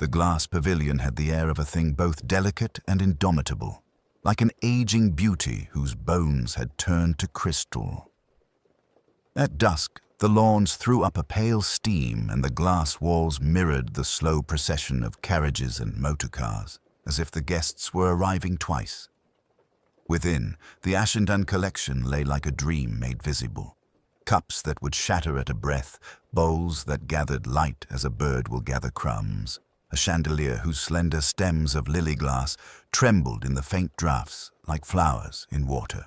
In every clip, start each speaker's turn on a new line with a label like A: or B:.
A: The Glass Pavilion had the air of a thing both delicate and indomitable, like an aging beauty whose bones had turned to crystal. At dusk, the lawns threw up a pale steam and the glass walls mirrored the slow procession of carriages and motor cars, as if the guests were arriving twice. Within, the Ashendon collection lay like a dream made visible. Cups that would shatter at a breath, bowls that gathered light as a bird will gather crumbs, a chandelier whose slender stems of lily glass trembled in the faint draughts like flowers in water.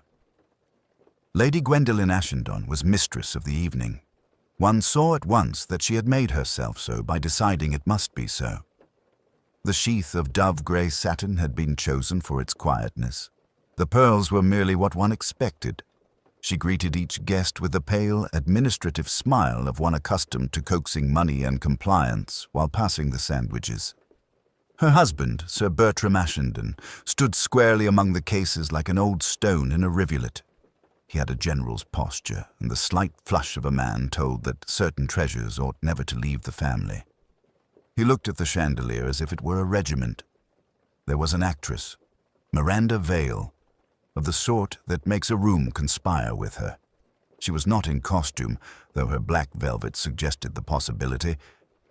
A: Lady Gwendolen Ashendon was mistress of the evening. One saw at once that she had made herself so by deciding it must be so. The sheath of dove-grey satin had been chosen for its quietness. The pearls were merely what one expected. She greeted each guest with the pale, administrative smile of one accustomed to coaxing money and compliance while passing the sandwiches. Her husband, Sir Bertram Ashendon, stood squarely among the cases like an old stone in a rivulet. He had a general's posture, and the slight flush of a man told that certain treasures ought never to leave the family. He looked at the chandelier as if it were a regiment. There was an actress, Miranda Vale, of the sort that makes a room conspire with her. She was not in costume, though her black velvet suggested the possibility.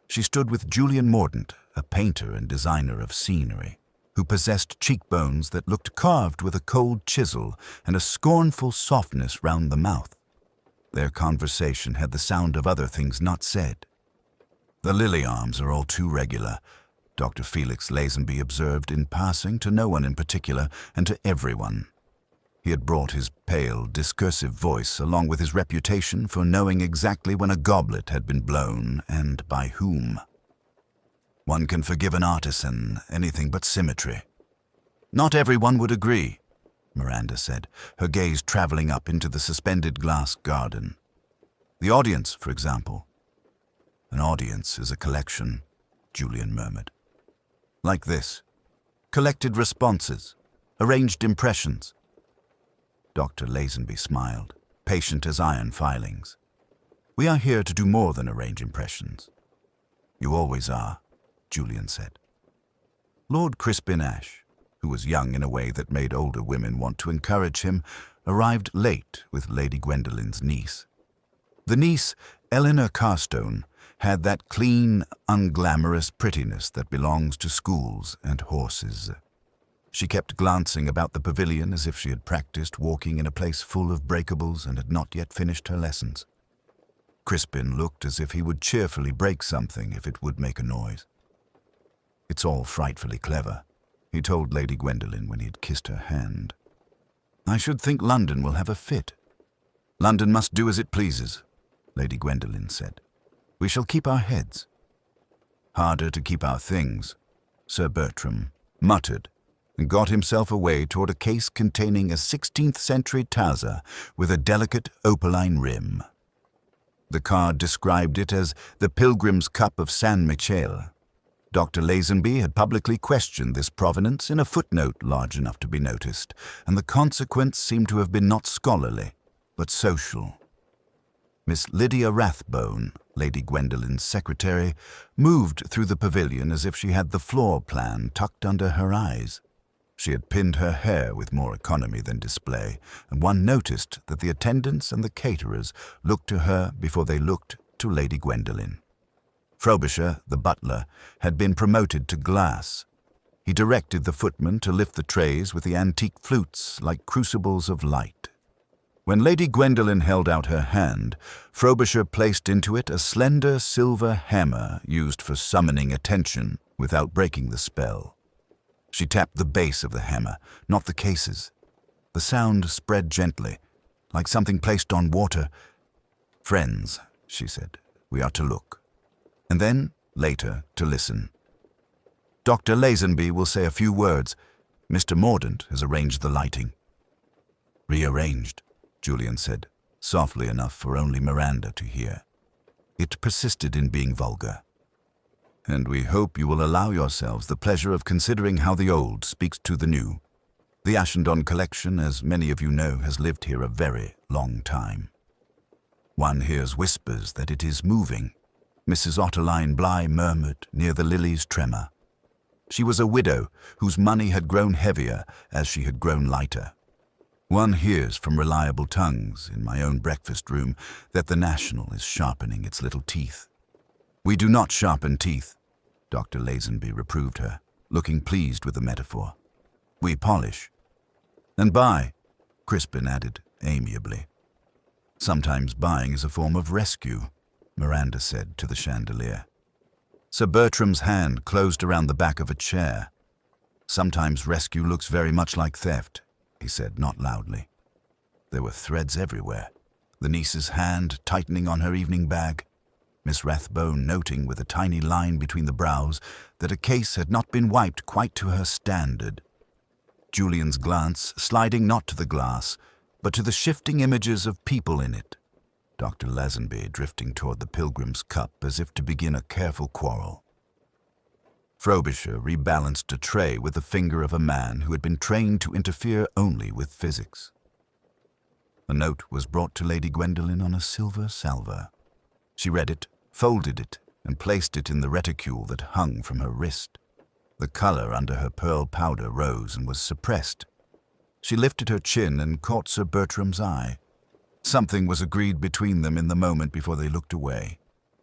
A: She stood with Julian Mordaunt, a painter and designer of scenery, who possessed cheekbones that looked carved with a cold chisel and a scornful softness round the mouth. Their conversation had the sound of other things not said. "The lily arms are all too regular," Dr. Felix Lazenby observed in passing to no one in particular and to everyone. He had brought his pale, discursive voice along with his reputation for knowing exactly when a goblet had been blown and by whom. "One can forgive an artisan anything but symmetry." "Not everyone would agree," Miranda said, her gaze traveling up into the suspended glass garden. "The audience, for example." "An audience is a collection," Julian murmured. "Like this. Collected responses, arranged impressions." Dr. Lazenby smiled, patient as iron filings. "We are here to do more than arrange impressions." "You always are," Julian said. Lord Crispin Ash, who was young in a way that made older women want to encourage him, arrived late with Lady Gwendolen's niece. The niece, Eleanor Carstone, had that clean, unglamorous prettiness that belongs to schools and horses. She kept glancing about the pavilion as if she had practiced walking in a place full of breakables and had not yet finished her lessons. Crispin looked as if he would cheerfully break something if it would make a noise. "It's all frightfully clever," he told Lady Gwendolen when he had kissed her hand. "I should think London will have a fit." "London must do as it pleases," Lady Gwendolen said. "We shall keep our heads." "Harder to keep our things," Sir Bertram muttered, and got himself away toward a case containing a 16th-century Taza with a delicate opaline rim. The card described it as the Pilgrim's Cup of San Michele. Dr. Lazenby had publicly questioned this provenance in a footnote large enough to be noticed, and the consequence seemed to have been not scholarly, but social. Miss Lydia Rathbone, Lady Gwendolen's secretary, moved through the pavilion as if she had the floor plan tucked under her eyes. She had pinned her hair with more economy than display, and one noticed that the attendants and the caterers looked to her before they looked to Lady Gwendolen. Frobisher, the butler, had been promoted to glass. He directed the footman to lift the trays with the antique flutes like crucibles of light. When Lady Gwendolen held out her hand, Frobisher placed into it a slender silver hammer used for summoning attention without breaking the spell. She tapped the base of the hammer, not the cases. The sound spread gently, like something placed on water. "Friends," she said, "we are to look. And then, later, to listen. Dr. Lazenby will say a few words. Mr. Mordaunt has arranged the lighting." "Rearranged," Julian said, softly enough for only Miranda to hear. It persisted in being vulgar. "And we hope you will allow yourselves the pleasure of considering how the old speaks to the new. The Ashendon collection, as many of you know, has lived here a very long time. One hears whispers that it is moving," Mrs. Otterline Bligh murmured near the lily's tremor. She was a widow whose money had grown heavier as she had grown lighter. One hears from reliable tongues in my own breakfast room that the National is sharpening its little teeth. "We do not sharpen teeth," Dr. Lazenby reproved her, looking pleased with the metaphor. "We polish." "And buy," Crispin added amiably. "Sometimes buying is a form of rescue," Miranda said to the chandelier. Sir Bertram's hand closed around the back of a chair. "Sometimes rescue looks very much like theft," he said, not loudly. There were threads everywhere, the niece's hand tightening on her evening bag, Miss Rathbone noting with a tiny line between the brows that a case had not been wiped quite to her standard, Julian's glance sliding not to the glass, but to the shifting images of people in it, Dr. Lazenby drifting toward the pilgrim's cup as if to begin a careful quarrel. Frobisher rebalanced a tray with the finger of a man who had been trained to interfere only with physics. A note was brought to Lady Gwendolen on a silver salver. She read it, folded it, and placed it in the reticule that hung from her wrist. The color under her pearl powder rose and was suppressed. She lifted her chin and caught Sir Bertram's eye. Something was agreed between them in the moment before they looked away.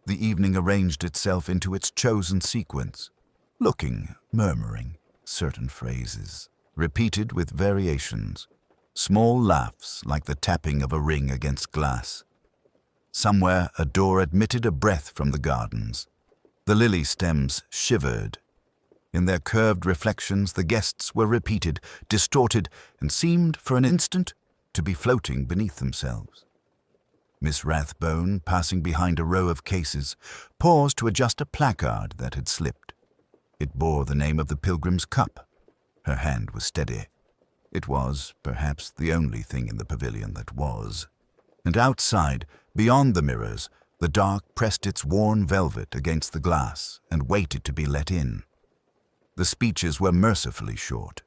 A: The evening arranged itself into its chosen sequence, looking, murmuring, certain phrases, repeated with variations, small laughs like the tapping of a ring against glass. Somewhere a door admitted a breath from the gardens. The lily stems shivered. In their curved reflections the guests were repeated, distorted, and seemed for an instant to be floating beneath themselves. Miss Rathbone, passing behind a row of cases, paused to adjust a placard that had slipped. It bore the name of the Pilgrim's Cup. Her hand was steady. It was, perhaps, the only thing in the pavilion that was. And outside, beyond the mirrors, the dark pressed its worn velvet against the glass and waited to be let in. The speeches were mercifully short.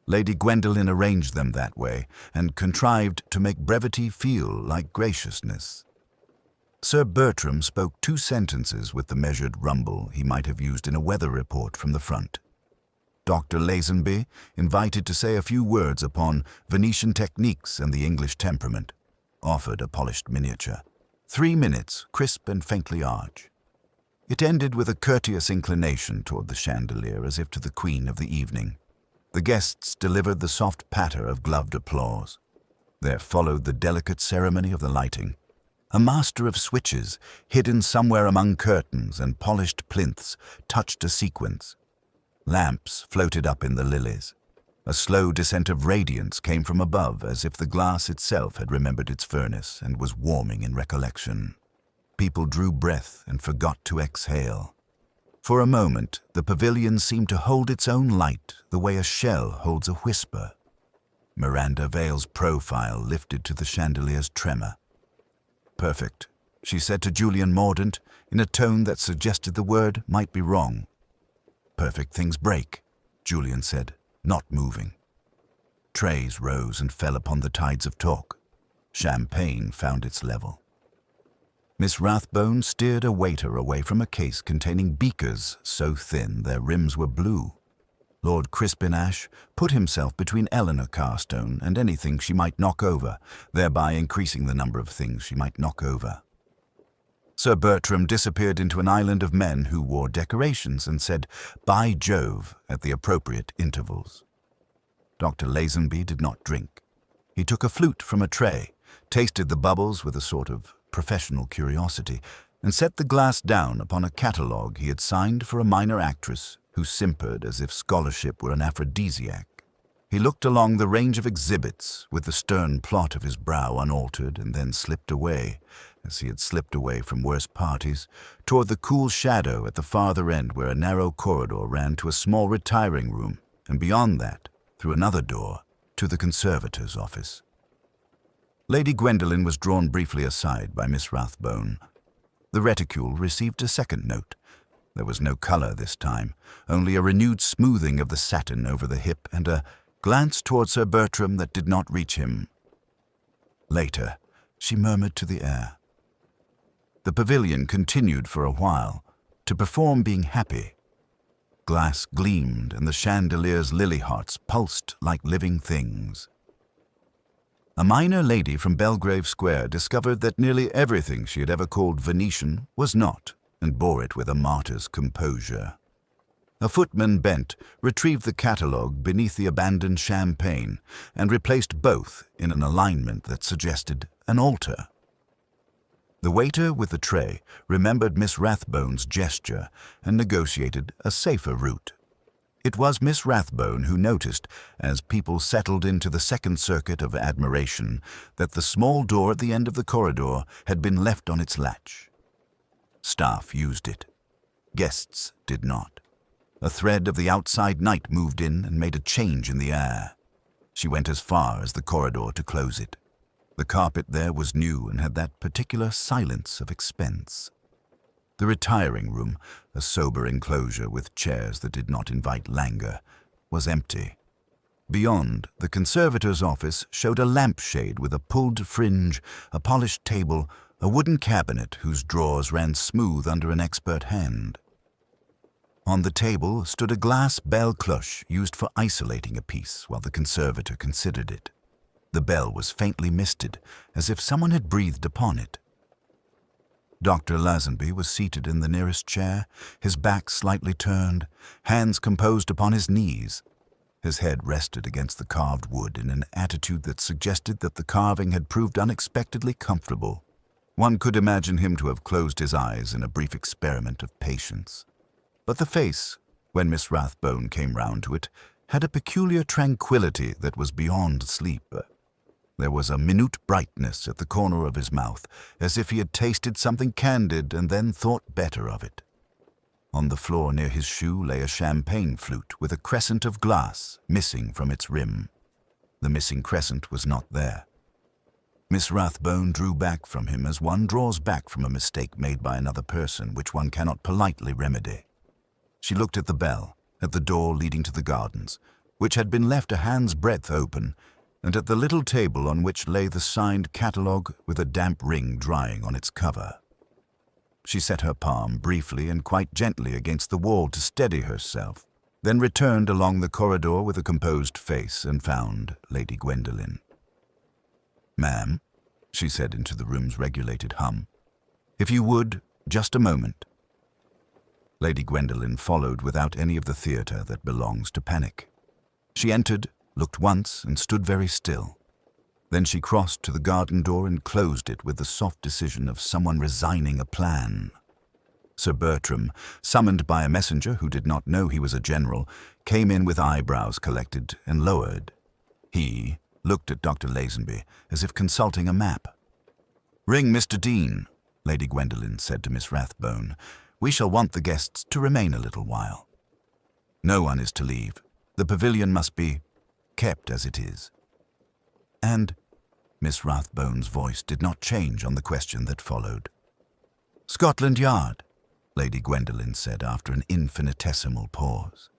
A: Lady Gwendolen arranged them that way and contrived to make brevity feel like graciousness. Sir Bertram spoke 2 sentences with the measured rumble he might have used in a weather report from the front. Dr. Lazenby, invited to say a few words upon Venetian techniques and the English temperament, offered a polished miniature. 3 minutes, crisp and faintly arch. It ended with a courteous inclination toward the chandelier as if to the queen of the evening. The guests delivered the soft patter of gloved applause. There followed the delicate ceremony of the lighting. A master of switches, hidden somewhere among curtains and polished plinths, touched a sequence. Lamps floated up in the lilies. A slow descent of radiance came from above, as if the glass itself had remembered its furnace and was warming in recollection. People drew breath and forgot to exhale. For a moment, the pavilion seemed to hold its own light the way a shell holds a whisper. Miranda Vale's profile lifted to the chandelier's tremor. "Perfect," she said to Julian Mordaunt in a tone that suggested the word might be wrong. "Perfect things break," Julian said, not moving. Trays rose and fell upon the tides of talk. Champagne found its level. Miss Rathbone steered a waiter away from a case containing beakers so thin their rims were blue. Lord Crispin Ash put himself between Eleanor Carstone and anything she might knock over, thereby increasing the number of things she might knock over. Sir Bertram disappeared into an island of men who wore decorations and said, "By Jove," at the appropriate intervals. Dr. Lazenby did not drink. He took a flute from a tray, tasted the bubbles with a sort of professional curiosity, and set the glass down upon a catalogue he had signed for a minor actress who simpered as if scholarship were an aphrodisiac. He looked along the range of exhibits with the stern plot of his brow unaltered and then slipped away, as he had slipped away from worse parties, toward the cool shadow at the farther end where a narrow corridor ran to a small retiring room, and beyond that, through another door, to the conservator's office. Lady Gwendolen was drawn briefly aside by Miss Rathbone. The reticule received a second note. There was no color this time, only a renewed smoothing of the satin over the hip and a glance toward Sir Bertram that did not reach him. Later, she murmured to the air. The pavilion continued for a while, to perform being happy. glass gleamed and the chandeliers' lily hearts pulsed like living things. A minor lady from Belgrave Square discovered that nearly everything she had ever called Venetian was not, and bore it with a martyr's composure. A footman bent, retrieved the catalogue beneath the abandoned champagne, and replaced both in an alignment that suggested an altar. The waiter with the tray remembered Miss Rathbone's gesture and negotiated a safer route. It was Miss Rathbone who noticed, as people settled into the second circuit of admiration, that the small door at the end of the corridor had been left on its latch. Staff used it. Guests did not. A thread of the outside night moved in and made a change in the air. She went as far as the corridor to close it. The carpet there was new and had that particular silence of expense. The retiring room, a sober enclosure with chairs that did not invite languor, was empty. Beyond, the conservator's office showed a lampshade with a pulled fringe, a polished table, a wooden cabinet whose drawers ran smooth under an expert hand. On the table stood a glass belle cloche used for isolating a piece while the conservator considered it. The bell was faintly misted, as if someone had breathed upon it. Dr. Lazenby was seated in the nearest chair, his back slightly turned, hands composed upon his knees. His head rested against the carved wood in an attitude that suggested that the carving had proved unexpectedly comfortable. One could imagine him to have closed his eyes in a brief experiment of patience. But the face, when Miss Rathbone came round to it, had a peculiar tranquility that was beyond sleep. There was a minute brightness at the corner of his mouth, as if he had tasted something candid and then thought better of it. On the floor near his shoe lay a champagne flute with a crescent of glass missing from its rim. The missing crescent was not there. Miss Rathbone drew back from him as one draws back from a mistake made by another person which one cannot politely remedy. She looked at the bell, at the door leading to the gardens, which had been left a hand's breadth open, and at the little table on which lay the signed catalogue with a damp ring drying on its cover. She set her palm briefly and quite gently against the wall to steady herself, then returned along the corridor with a composed face and found Lady Gwendolen. "Ma'am," she said into the room's regulated hum, "if you would, just a moment." Lady Gwendolen followed without any of the theatre that belongs to panic. She entered, looked once, and stood very still. Then she crossed to the garden door and closed it with the soft decision of someone resigning a plan. Sir Bertram, summoned by a messenger who did not know he was a general, came in with eyebrows collected and lowered. He looked at Dr. Lazenby as if consulting a map. "Ring Mr. Dean," Lady Gwendolen said to Miss Rathbone. "We shall want the guests to remain a little while. No one is to leave. The pavilion must be kept as it is." "And?" Miss Rathbone's voice did not change on the question that followed. "Scotland Yard," Lady Gwendolen said after an infinitesimal pause.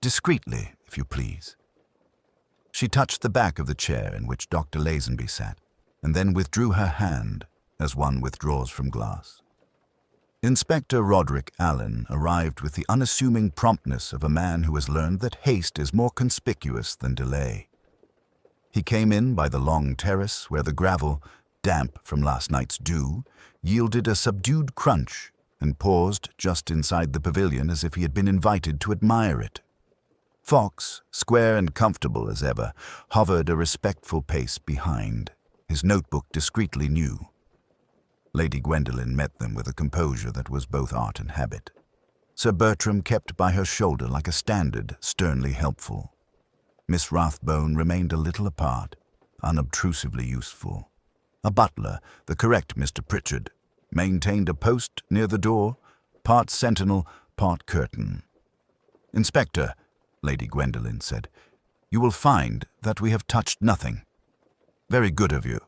A: "Discreetly, if you please." She touched the back of the chair in which Dr. Lazenby sat, and then withdrew her hand, as one withdraws from glass. Inspector Roderick Alleyn arrived with the unassuming promptness of a man who has learned that haste is more conspicuous than delay. He came in by the long terrace where the gravel, damp from last night's dew, yielded a subdued crunch, and paused just inside the pavilion as if he had been invited to admire it. Fox, square and comfortable as ever, hovered a respectful pace behind, his notebook discreetly new. Lady Gwendolen met them with a composure that was both art and habit. Sir Bertram kept by her shoulder like a standard, sternly helpful. Miss Rathbone remained a little apart, unobtrusively useful. A butler, the correct Mr. Pritchard, maintained a post near the door, part sentinel, part curtain. "Inspector," Lady Gwendolen said, "you will find that we have touched nothing." "Very good of you,"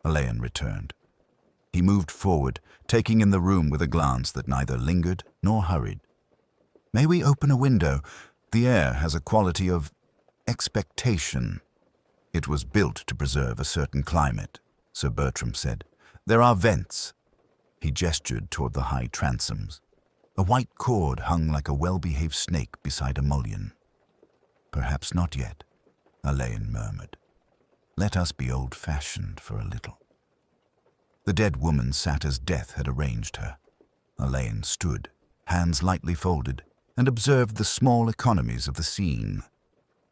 A: Alleyn returned. He moved forward, taking in the room with a glance that neither lingered nor hurried. "May we open a window? The air has a quality of expectation." "It was built to preserve a certain climate," Sir Bertram said. "There are vents." He gestured toward the high transoms. A white cord hung like a well-behaved snake beside a mullion. "Perhaps not yet," Alleyn murmured. "Let us be old-fashioned for a little." The dead woman sat as death had arranged her. Alleyn stood, hands lightly folded, and observed the small economies of the scene.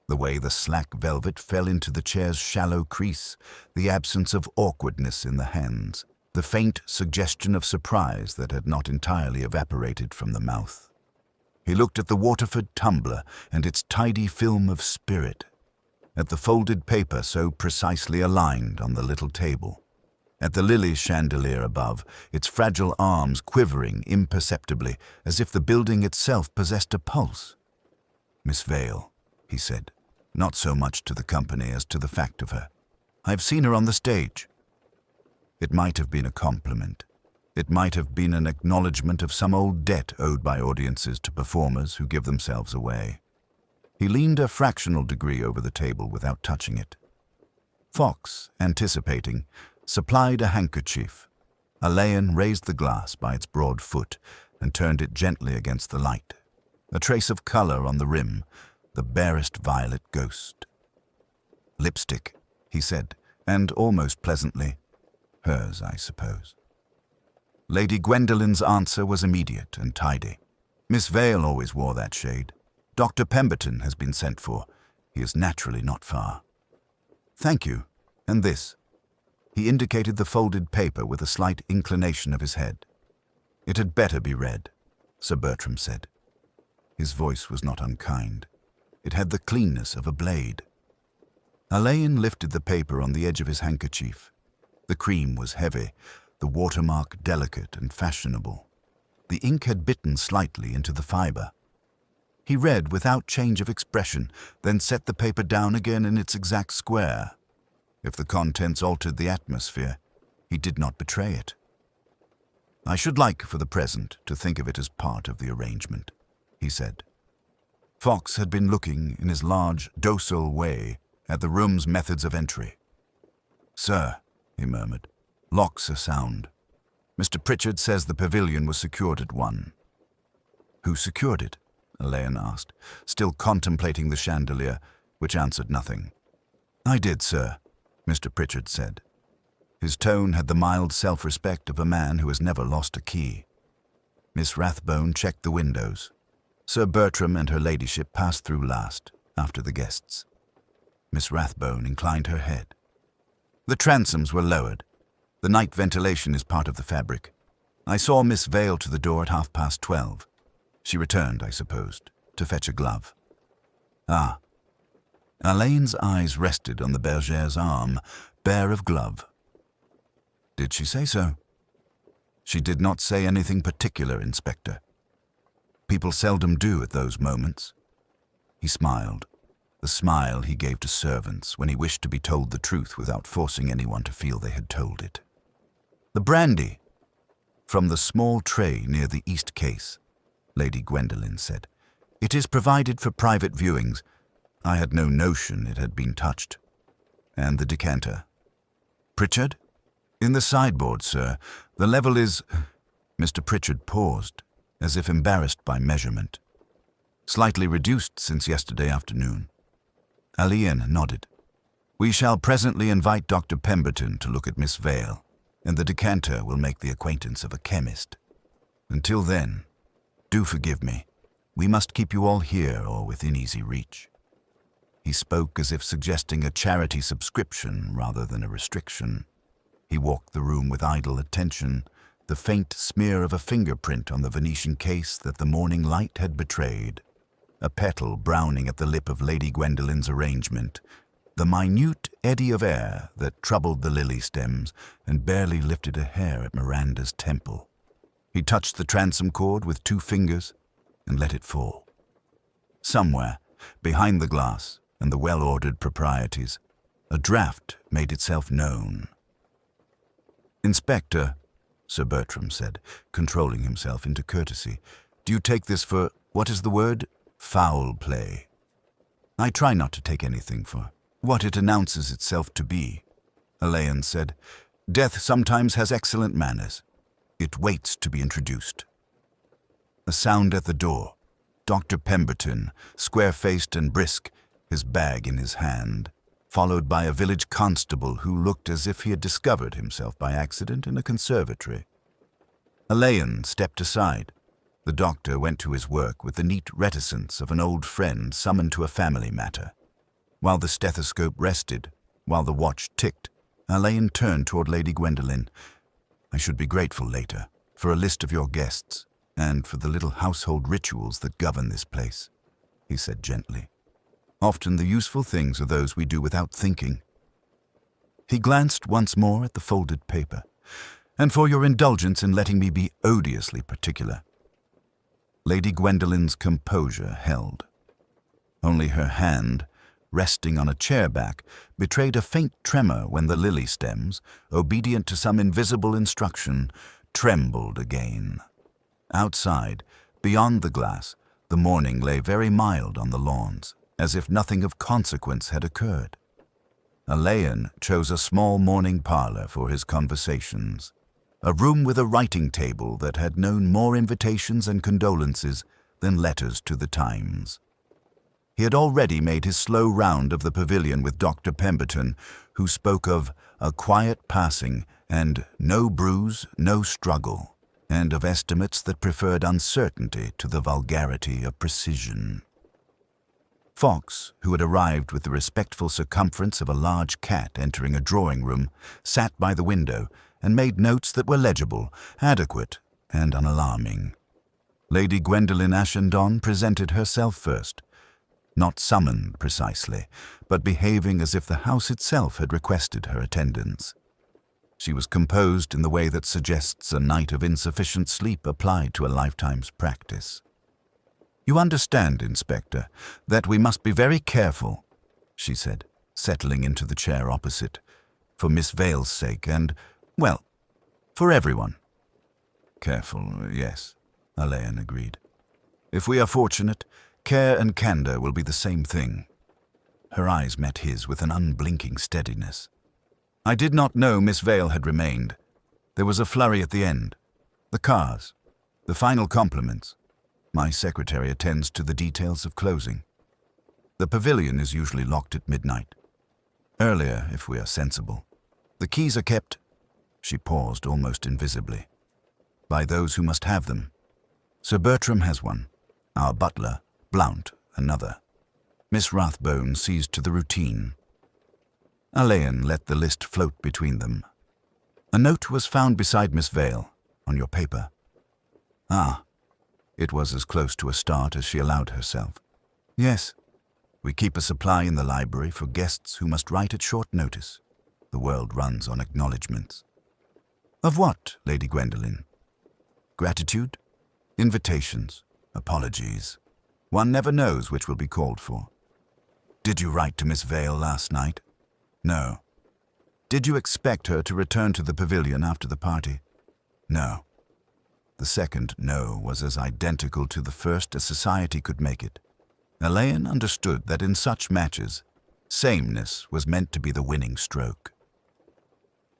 A: The way the slack velvet fell into the chair's shallow crease, the absence of awkwardness in the hands, the faint suggestion of surprise that had not entirely evaporated from the mouth. He looked at the Waterford tumbler and its tidy film of spirit, at the folded paper so precisely aligned on the little table, at the lily chandelier above, its fragile arms quivering imperceptibly as if the building itself possessed a pulse. "Miss Vale," he said, not so much to the company as to the fact of her. "I have seen her on the stage." It might have been a compliment. It might have been an acknowledgement of some old debt owed by audiences to performers who give themselves away. He leaned a fractional degree over the table without touching it. Fox, anticipating, supplied a handkerchief. Alleyn raised the glass by its broad foot and turned it gently against the light. A trace of color on the rim, the barest violet ghost. "Lipstick," he said, and almost pleasantly, "Hers, I suppose." Lady Gwendolyn's answer was immediate and tidy. "Miss Vale always wore that shade. Dr. Pemberton has been sent for. He is naturally not far." "Thank you. And this?" He indicated the folded paper with a slight inclination of his head. "It had better be read," Sir Bertram said. His voice was not unkind. It had the cleanness of a blade. Alleyn lifted the paper on the edge of his handkerchief. The cream was heavy, the watermark delicate and fashionable. The ink had bitten slightly into the fibre. He read without change of expression, then set the paper down again in its exact square. If the contents altered the atmosphere, he did not betray it. "I should like, for the present, to think of it as part of the arrangement," he said. Fox had been looking, in his large, docile way, at the room's methods of entry. "Sir," he murmured, "locks are sound. Mr. Pritchard says the pavilion was secured at 1. "Who secured it?" Alleyn asked, still contemplating the chandelier, which answered nothing. "I did, sir," Mr. Pritchard said. His tone had the mild self-respect of a man who has never lost a key. Miss Rathbone checked the windows. Sir Bertram and her ladyship passed through last, after the guests. Miss Rathbone inclined her head. "The transoms were lowered. The night ventilation is part of the fabric. I saw Miss Vale to the door at 12:30. She returned, I supposed, to fetch a glove." "Ah." Alleyn's eyes rested on the bergère's arm, bare of glove. "Did she say so?" "She did not say anything particular, Inspector. People seldom do at those moments." He smiled, the smile he gave to servants when he wished to be told the truth without forcing anyone to feel they had told it. "The brandy." "From the small tray near the east case," Lady Gwendolen said. "It is provided for private viewings. I had no notion it had been touched." "And the decanter?" "Pritchard?" "In the sideboard, sir. The level is—" Mr. Pritchard paused, as if embarrassed by measurement. "Slightly reduced since yesterday afternoon." Alleyn nodded. "We shall presently invite Dr. Pemberton to look at Miss Vale, and the decanter will make the acquaintance of a chemist. Until then, do forgive me. We must keep you all here or within easy reach." He spoke as if suggesting a charity subscription rather than a restriction. He walked the room with idle attention, the faint smear of a fingerprint on the Venetian case that the morning light had betrayed, a petal browning at the lip of Lady Gwendolen's arrangement, the minute eddy of air that troubled the lily stems and barely lifted a hair at Miranda's temple. He touched the transom cord with 2 fingers and let it fall. Somewhere, behind the glass and the well-ordered proprieties, a draught made itself known. "Inspector," Sir Bertram said, controlling himself into courtesy, "do you take this for, what is the word? Foul play?" "I try not to take anything for what it announces itself to be," Alleyn said. "Death sometimes has excellent manners. It waits to be introduced." A sound at the door. Dr. Pemberton, square-faced and brisk, his bag in his hand, followed by a village constable who looked as if he had discovered himself by accident in a conservatory. Alleyn stepped aside. The doctor went to his work with the neat reticence of an old friend summoned to a family matter. While the stethoscope rested, while the watch ticked, Alleyn turned toward Lady Gwendolen. "I should be grateful later for a list of your guests and for the little household rituals that govern this place," he said gently. "Often the useful things are those we do without thinking." He glanced once more at the folded paper. "And for your indulgence in letting me be odiously particular." Lady Gwendolen's composure held. Only her hand, resting on a chair back, betrayed a faint tremor when the lily stems, obedient to some invisible instruction, trembled again. Outside, beyond the glass, the morning lay very mild on the lawns, as if nothing of consequence had occurred. Alleyn chose a small morning parlor for his conversations, a room with a writing table that had known more invitations and condolences than letters to the Times. He had already made his slow round of the pavilion with Dr. Pemberton, who spoke of a quiet passing and no bruise, no struggle, and of estimates that preferred uncertainty to the vulgarity of precision. Fox, who had arrived with the respectful circumference of a large cat entering a drawing-room, sat by the window and made notes that were legible, adequate, and unalarming. Lady Gwendolen Ashendon presented herself first, not summoned precisely, but behaving as if the house itself had requested her attendance. She was composed in the way that suggests a night of insufficient sleep applied to a lifetime's practice. "You understand, Inspector, that we must be very careful," she said, settling into the chair opposite, "for Miss Vale's sake and, well, for everyone." "Careful, yes," Alleyn agreed. "If we are fortunate, care and candor will be the same thing." Her eyes met his with an unblinking steadiness. "I did not know Miss Vale had remained. There was a flurry at the end. The cars, the final compliments. My secretary attends to the details of closing. The pavilion is usually locked at midnight. Earlier, if we are sensible. The keys are kept," she paused almost invisibly, "by those who must have them. Sir Bertram has one, our butler, Blount, another. Miss Rathbone sees to the routine." Alleyn let the list float between them. "A note was found beside Miss Vale, on your paper." "Ah." It was as close to a start as she allowed herself. "Yes. We keep a supply in the library for guests who must write at short notice. The world runs on acknowledgments." "Of what, Lady Gwendolen?" "Gratitude, invitations, apologies. One never knows which will be called for." "Did you write to Miss Vale last night?" "No." "Did you expect her to return to the pavilion after the party?" "No." The second no was as identical to the first as society could make it. Alleyn understood that in such matches, sameness was meant to be the winning stroke.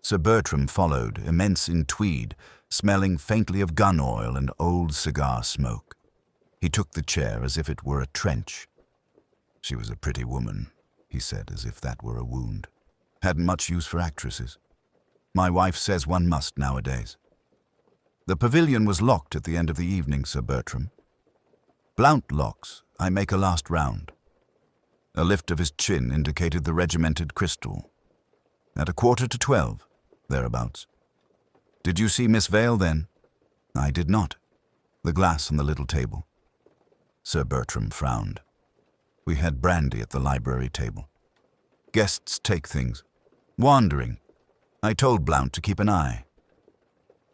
A: Sir Bertram followed, immense in tweed, smelling faintly of gun oil and old cigar smoke. He took the chair as if it were a trench. "She was a pretty woman," he said, as if that were a wound. "Hadn't much use for actresses. My wife says one must nowadays." "The pavilion was locked at the end of the evening, Sir Bertram." "Blount locks. I make a last round." A lift of his chin indicated the regimented crystal. "At 11:45, thereabouts." "Did you see Miss Vale then?" "I did not." "The glass on the little table." Sir Bertram frowned. "We had brandy at the library table. Guests take things. Wandering. I told Blount to keep an eye."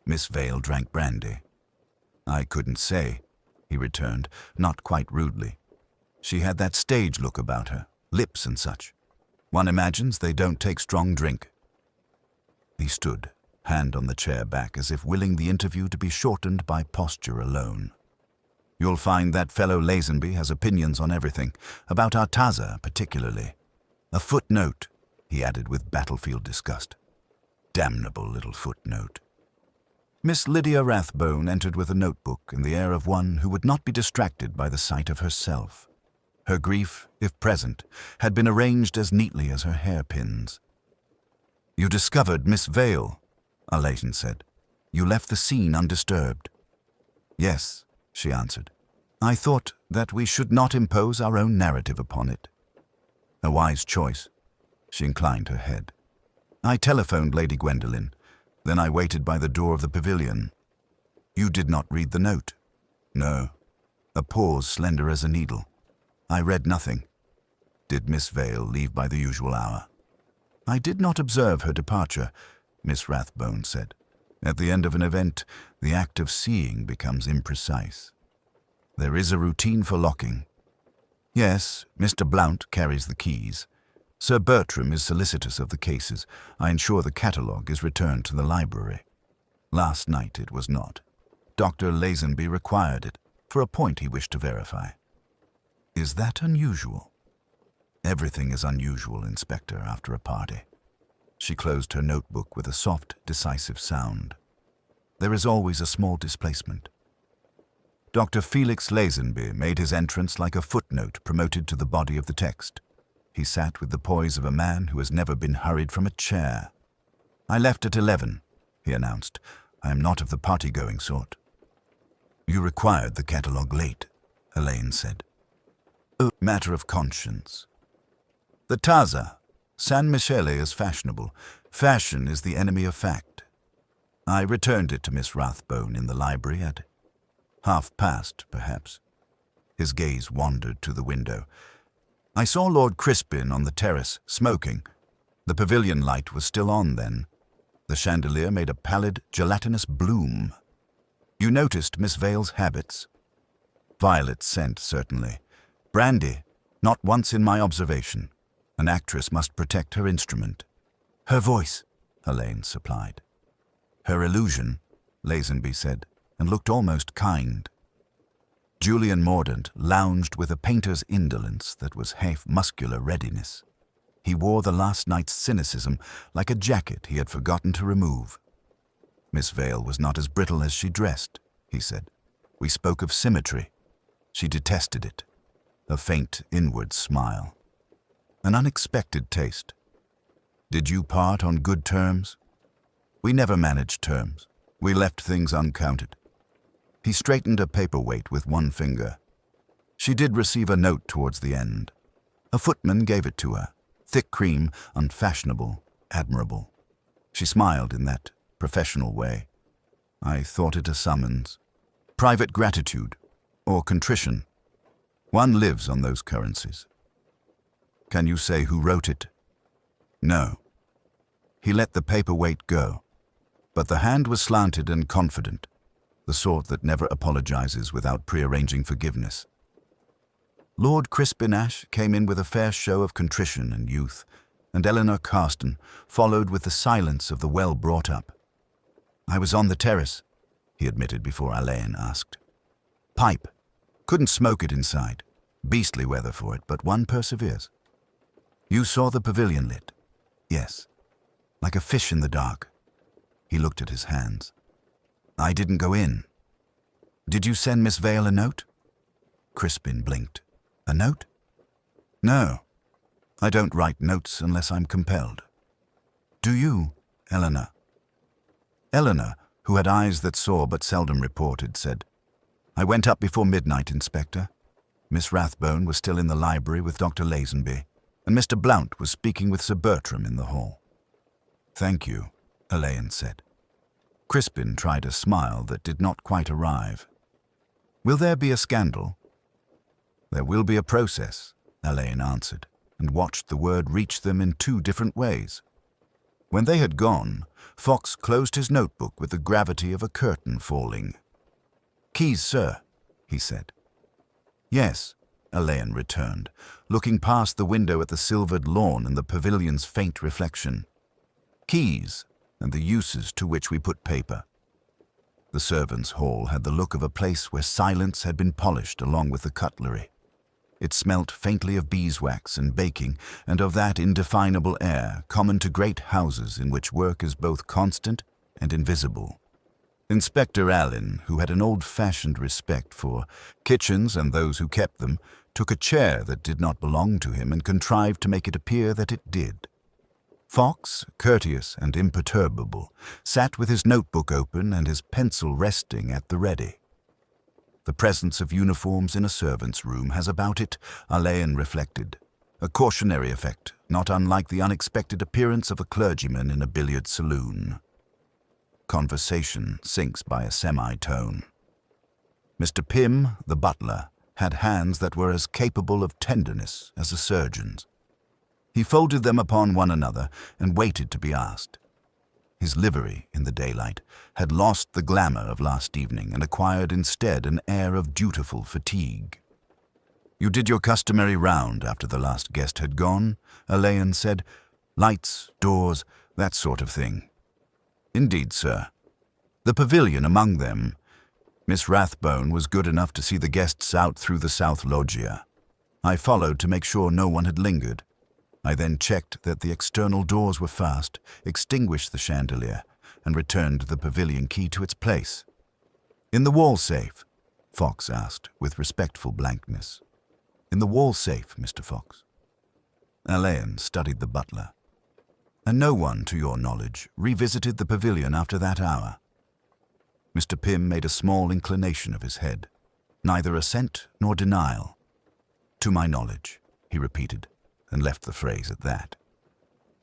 A: "Miss Vale drank brandy." "I couldn't say," he returned, not quite rudely. "She had that stage look about her, lips and such. One imagines they don't take strong drink." He stood, hand on the chair back, as if willing the interview to be shortened by posture alone. "You'll find that fellow Lazenby has opinions on everything, about our Taza particularly. A footnote," he added with battlefield disgust. "Damnable little footnote." Miss Lydia Rathbone entered with a notebook and the air of one who would not be distracted by the sight of herself. Her grief, if present, had been arranged as neatly as her hairpins. "You discovered Miss Vale," Alleyn said. "You left the scene undisturbed." "Yes," she answered. "I thought that we should not impose our own narrative upon it." "A wise choice." She inclined her head. "I telephoned Lady Gwendolen. Then I waited by the door of the pavilion." "You did not read the note?" "No." A pause slender as a needle. "I read nothing." "Did Miss Vale leave by the usual hour?" "I did not observe her departure," Miss Rathbone said. "At the end of an event, the act of seeing becomes imprecise. There is a routine for locking." "Yes, Mr. Blount carries the keys. Sir Bertram is solicitous of the cases. I ensure the catalogue is returned to the library. Last night it was not. Dr. Lazenby required it, for a point he wished to verify." "Is that unusual?" "Everything is unusual, Inspector, after a party." She closed her notebook with a soft, decisive sound. "There is always a small displacement." Dr. Felix Lazenby made his entrance like a footnote promoted to the body of the text. He sat with the poise of a man who has never been hurried from a chair. "I left at 11, he announced. "I am not of the party-going sort." "You required the catalogue late," Alleyn said. "A matter of conscience. The Taza, San Michele is fashionable. Fashion is the enemy of fact. I returned it to Miss Rathbone in the library at 1:30, perhaps." His gaze wandered to the window. "I saw Lord Crispin on the terrace, smoking. The pavilion light was still on then. The chandelier made a pallid, gelatinous bloom. You noticed Miss Vale's habits?" "Violet scent, certainly. Brandy, not once in my observation. An actress must protect her instrument." "Her voice," Alleyn supplied. "Her illusion," Lazenby said, and looked almost kind. Julian Mordaunt lounged with a painter's indolence that was half muscular readiness. He wore the last night's cynicism like a jacket he had forgotten to remove. "Miss Vale was not as brittle as she dressed," he said. "We spoke of symmetry. She detested it." A faint inward smile. "An unexpected taste. Did you part on good terms?" "We never managed terms. We left things uncounted." He straightened a paperweight with one finger. "She did receive a note towards the end. A footman gave it to her. Thick cream, unfashionable, admirable. She smiled in that professional way. I thought it a summons. Private gratitude, or contrition. One lives on those currencies." "Can you say who wrote it?" "No." He let the paperweight go. But the hand was slanted and confident, the sort that never apologizes without prearranging forgiveness. Lord Crispin Ash came in with a fair show of contrition and youth, and Eleanor Carston followed with the silence of the well-brought-up. "I was on the terrace," he admitted before Alleyn asked. "Pipe. Couldn't smoke it inside. Beastly weather for it, but one perseveres." "You saw the pavilion lit?" "Yes. Like a fish in the dark." He looked at his hands. "I didn't go in." "Did you send Miss Vale a note?" Crispin blinked. "A note?" "No. I don't write notes unless I'm compelled." "Do you, Eleanor?" Eleanor, who had eyes that saw but seldom reported, said, "I went up before midnight, Inspector. Miss Rathbone was still in the library with Dr. Lazenby, and Mr. Blount was speaking with Sir Bertram in the hall." "Thank you," Alleyn said. Crispin tried a smile that did not quite arrive. "Will there be a scandal?" "There will be a process," Alleyn answered, and watched the word reach them in two different ways. When they had gone, Fox closed his notebook with the gravity of a curtain falling. "Keys, sir," he said. "Yes," Alleyn returned, looking past the window at the silvered lawn and the pavilion's faint reflection. "Keys, and the uses to which we put paper." The servants' hall had the look of a place where silence had been polished along with the cutlery. It smelt faintly of beeswax and baking, and of that indefinable air common to great houses in which work is both constant and invisible. Inspector Alleyn, who had an old-fashioned respect for kitchens and those who kept them, took a chair that did not belong to him and contrived to make it appear that it did. Fox, courteous and imperturbable, sat with his notebook open and his pencil resting at the ready. The presence of uniforms in a servant's room has about it, Alleyn reflected, a cautionary effect, not unlike the unexpected appearance of a clergyman in a billiard saloon. Conversation sinks by a semitone. Mr. Pym, the butler, had hands that were as capable of tenderness as a surgeon's. He folded them upon one another and waited to be asked. His livery, in the daylight, had lost the glamour of last evening and acquired instead an air of dutiful fatigue. "You did your customary round after the last guest had gone," Alleyn said. "Lights, doors, that sort of thing." "Indeed, sir. The pavilion among them. Miss Rathbone was good enough to see the guests out through the south loggia. I followed to make sure no one had lingered. I then checked that the external doors were fast, extinguished the chandelier, and returned the pavilion key to its place." "In the wall safe?" Fox asked, with respectful blankness. "In the wall safe, Mr. Fox." Alleyn studied the butler. "And no one, to your knowledge, revisited the pavilion after that hour?" Mr. Pym made a small inclination of his head, neither assent nor denial. "To my knowledge," he repeated, and left the phrase at that.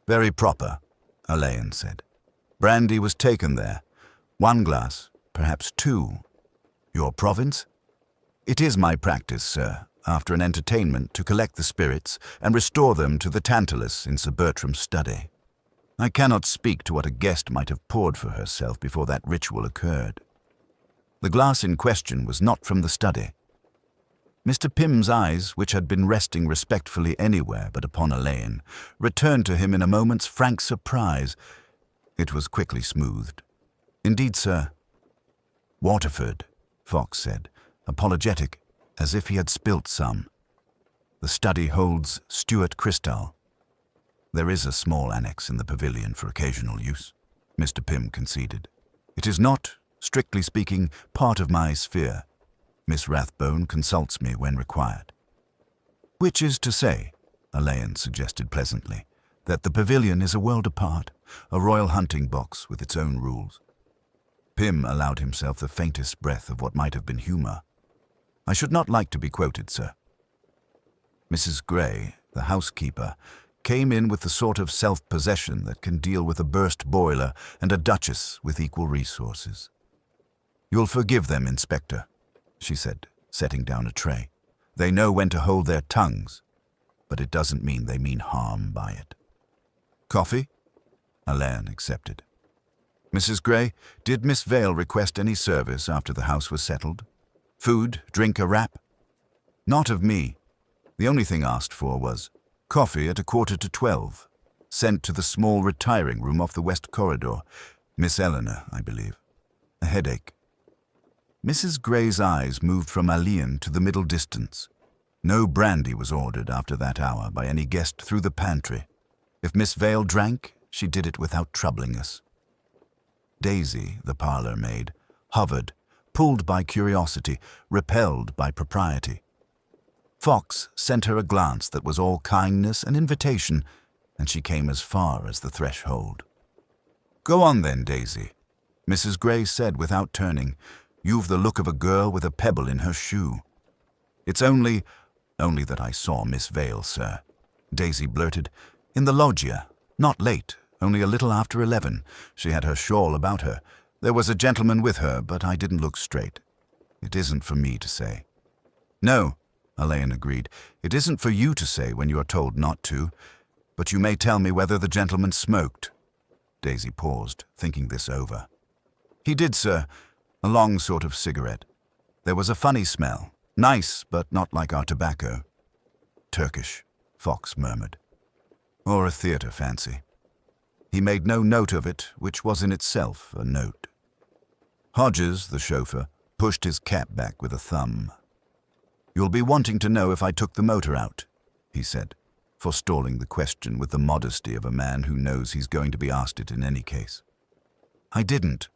A: "Very proper," Alleyn said. "Brandy was taken there. 1 glass, perhaps 2. Your province?" "It is my practice, sir, after an entertainment, to collect the spirits and restore them to the tantalus in Sir Bertram's study. I cannot speak to what a guest might have poured for herself before that ritual occurred. The glass in question was not from the study." Mr. Pym's eyes, which had been resting respectfully anywhere but upon Alleyn, returned to him in a moment's frank surprise. It was quickly smoothed. "Indeed, sir." "Waterford," Fox said, apologetic, as if he had spilt some. "The study holds Stuart crystal. There is a small annex in the pavilion for occasional use," Mr. Pym conceded. "It is not, strictly speaking, part of my sphere. Miss Rathbone consults me when required." "Which is to say," Alleyn suggested pleasantly, "that the pavilion is a world apart, a royal hunting box with its own rules." Pym allowed himself the faintest breath of what might have been humour. "I should not like to be quoted, sir." Mrs. Gray, the housekeeper, came in with the sort of self-possession that can deal with a burst boiler and a duchess with equal resources. "You'll forgive them, Inspector," she said, setting down a tray. "They know when to hold their tongues, but it doesn't mean they mean harm by it." "Coffee?" Alleyn accepted. "Mrs. Gray, did Miss Vale request any service after the house was settled? Food, drink, a wrap?" "Not of me. The only thing asked for was coffee at 11:45, sent to the small retiring room off the west corridor. Miss Eleanor, I believe. A headache." Mrs. Gray's eyes moved from Alleyn to the middle distance. No brandy was ordered after that hour by any guest through the pantry. If Miss Vale drank, she did it without troubling us. Daisy, the parlour maid, hovered, pulled by curiosity, repelled by propriety. Fox sent her a glance that was all kindness and invitation, and she came as far as the threshold. "Go on then, Daisy," Mrs. Gray said without turning. "You've the look of a girl with a pebble in her shoe." "It's only that I saw Miss Vale, sir," Daisy blurted. "In the loggia. Not late, only a little after 11. She had her shawl about her. There was a gentleman with her, but I didn't look straight. It isn't for me to say." "No," Alleyn agreed. "It isn't for you to say when you are told not to, but you may tell me whether the gentleman smoked." Daisy paused, thinking this over. "He did, sir. A long sort of cigarette. There was a funny smell. Nice, but not like our tobacco." "Turkish," Fox murmured. "Or a theatre fancy." He made no note of it, which was in itself a note. Hodges, the chauffeur, pushed his cap back with a thumb. "You'll be wanting to know if I took the motor out," he said, forestalling the question with the modesty of a man who knows he's going to be asked it in any case. "I didn't."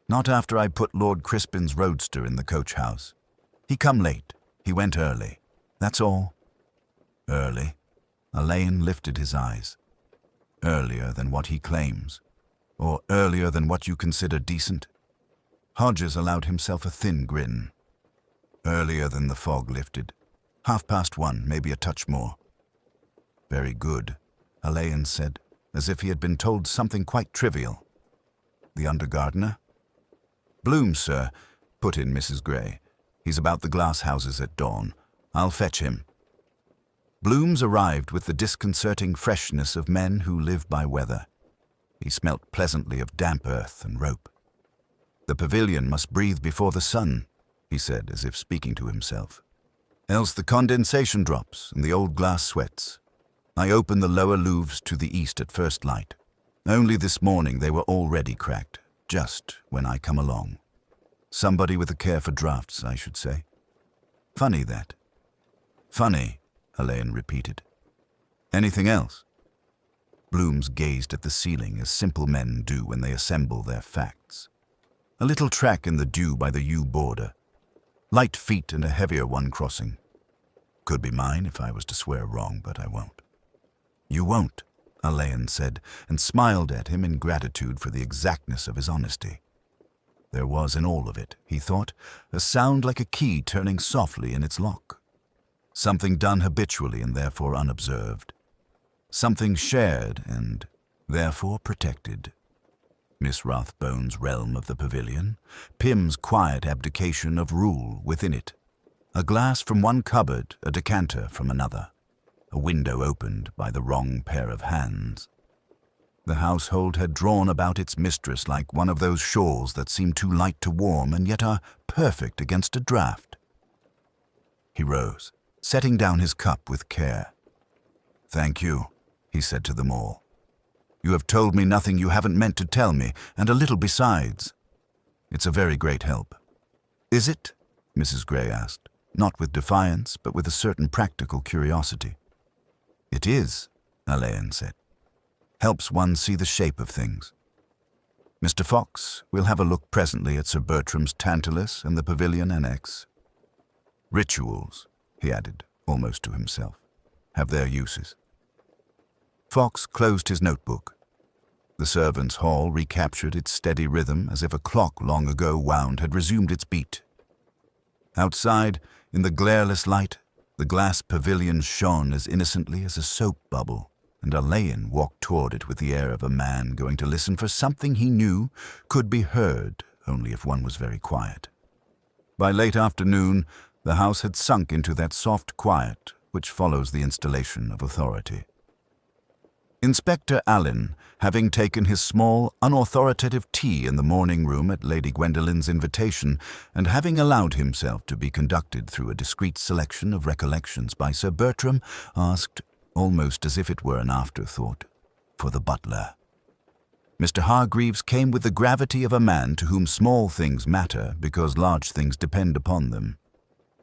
A: Not after I put Lord Crispin's roadster in the coach-house. He come late. He went early. That's all." "Early?" Alleyn lifted his eyes. "Earlier than what he claims? Or earlier than what you consider decent?" Hodges allowed himself a thin grin. "Earlier than the fog lifted. 1:30, maybe a touch more." "Very good," Alleyn said, as if he had been told something quite trivial. "The undergardener?" "Bloom, sir," put in Mrs. Gray. "He's about the glass houses at dawn. I'll fetch him." Bloom's arrived with the disconcerting freshness of men who live by weather. He smelt pleasantly of damp earth and rope. "The pavilion must breathe before the sun," he said, as if speaking to himself. "Else the condensation drops and the old glass sweats. I open the lower louvres to the east at first light. Only this morning they were already cracked, just when I come along. Somebody with a care for drafts, I should say. Funny that." "Funny," Alleyn repeated. "Anything else?" Bloom's gazed at the ceiling as simple men do when they assemble their facts. A little track in the dew by the yew border. Light feet and a heavier one crossing. Could be mine if I was to swear wrong, but I won't. "You won't," Alleyn said, and smiled at him in gratitude for the exactness of his honesty. There was in all of it, he thought, a sound like a key turning softly in its lock. Something done habitually and therefore unobserved. Something shared and therefore protected. Miss Rathbone's realm of the pavilion, Pym's quiet abdication of rule within it. A glass from one cupboard, a decanter from another. A window opened by the wrong pair of hands. The household had drawn about its mistress like one of those shawls that seem too light to warm and yet are perfect against a draught. He rose, setting down his cup with care. "Thank you," he said to them all. "You have told me nothing you haven't meant to tell me, and a little besides. It's a very great help." "Is it?" Mrs. Gray asked, not with defiance, but with a certain practical curiosity. "It is," Alleyn said. "Helps one see the shape of things. Mr. Fox, we'll have a look presently at Sir Bertram's Tantalus and the pavilion annex. Rituals," he added, almost to himself, "have their uses." Fox closed his notebook. The servants' hall recaptured its steady rhythm as if a clock long ago wound had resumed its beat. Outside, in the glareless light, the glass pavilion shone as innocently as a soap bubble, and Alleyn walked toward it with the air of a man going to listen for something he knew could be heard only if one was very quiet. By late afternoon, the house had sunk into that soft quiet which follows the installation of authority. Inspector Alleyn, having taken his small, unauthoritative tea in the morning room at Lady Gwendolyn's invitation, and having allowed himself to be conducted through a discreet selection of recollections by Sir Bertram, asked, almost as if it were an afterthought, for the butler. Mr. Hargreaves came with the gravity of a man to whom small things matter because large things depend upon them.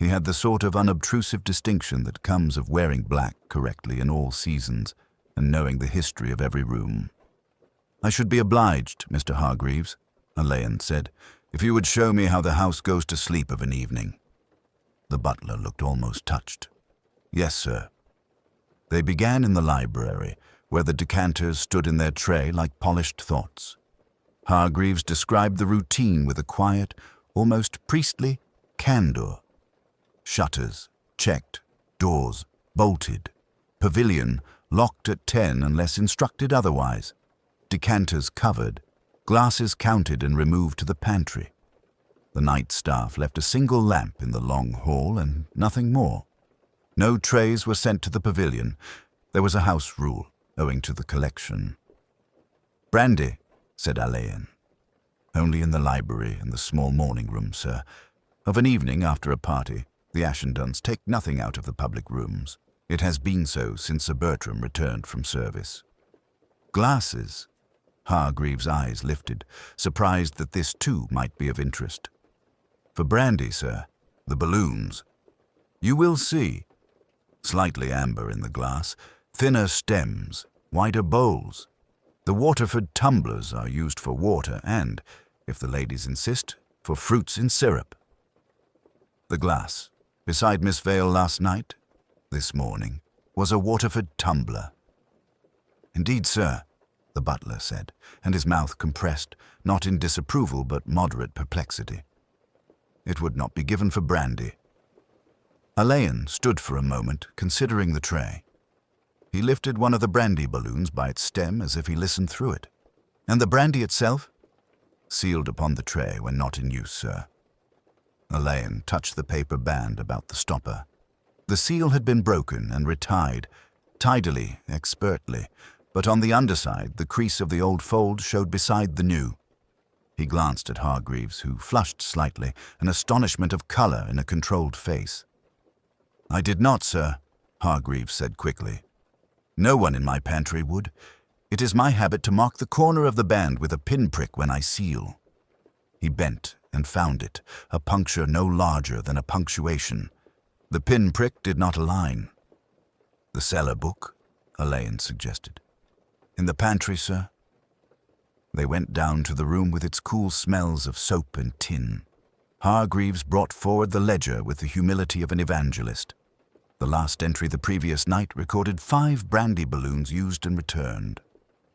A: He had the sort of unobtrusive distinction that comes of wearing black correctly in all seasons, and knowing the history of every room. "I should be obliged, Mr. Hargreaves," Alleyn said, "if you would show me how the house goes to sleep of an evening." The butler looked almost touched. "Yes, sir." They began in the library, where the decanters stood in their tray like polished thoughts. Hargreaves described the routine with a quiet, almost priestly candor. Shutters, checked, doors, bolted, pavilion, locked at 10 unless instructed otherwise, decanters covered, glasses counted and removed to the pantry. The night staff left a single lamp in the long hall and nothing more. No trays were sent to the pavilion. There was a house rule, owing to the collection. "Brandy," said Alleyn. "Only in the library and the small morning room, sir. Of an evening after a party, the Ashendons take nothing out of the public rooms. It has been so since Sir Bertram returned from service." "Glasses?" Hargreaves' eyes lifted, surprised that this too might be of interest. "For brandy, sir. The balloons. You will see. Slightly amber in the glass, thinner stems, wider bowls. The Waterford tumblers are used for water and, If the ladies insist, for fruits in syrup. The glass, beside Miss Vale last night, this morning, was a Waterford tumbler. Indeed, sir, the butler said, and his mouth compressed, not in disapproval but moderate perplexity. It would not be given for brandy. Alleyn stood for a moment, considering the tray. He lifted one of the brandy balloons by its stem as if he listened through it. And the brandy itself? Sealed upon the tray when not in use, sir. Alleyn touched the paper band about the stopper. The seal had been broken and retied, tidily, expertly, but on the underside the crease of the old fold showed beside the new. He glanced at Hargreaves, who flushed slightly, an astonishment of colour in a controlled face. "I did not, sir," Hargreaves said quickly. "No one in my pantry would. It is my habit to mark the corner of the band with a pinprick when I seal." He bent and found it, a puncture no larger than a punctuation. The pinprick did not align. "The cellar book?" Alleyn suggested. "In the pantry, sir." They went down to the room with its cool smells of soap and tin. Hargreaves brought forward the ledger with the humility of an evangelist. The last entry the previous night recorded 5 brandy balloons used and returned.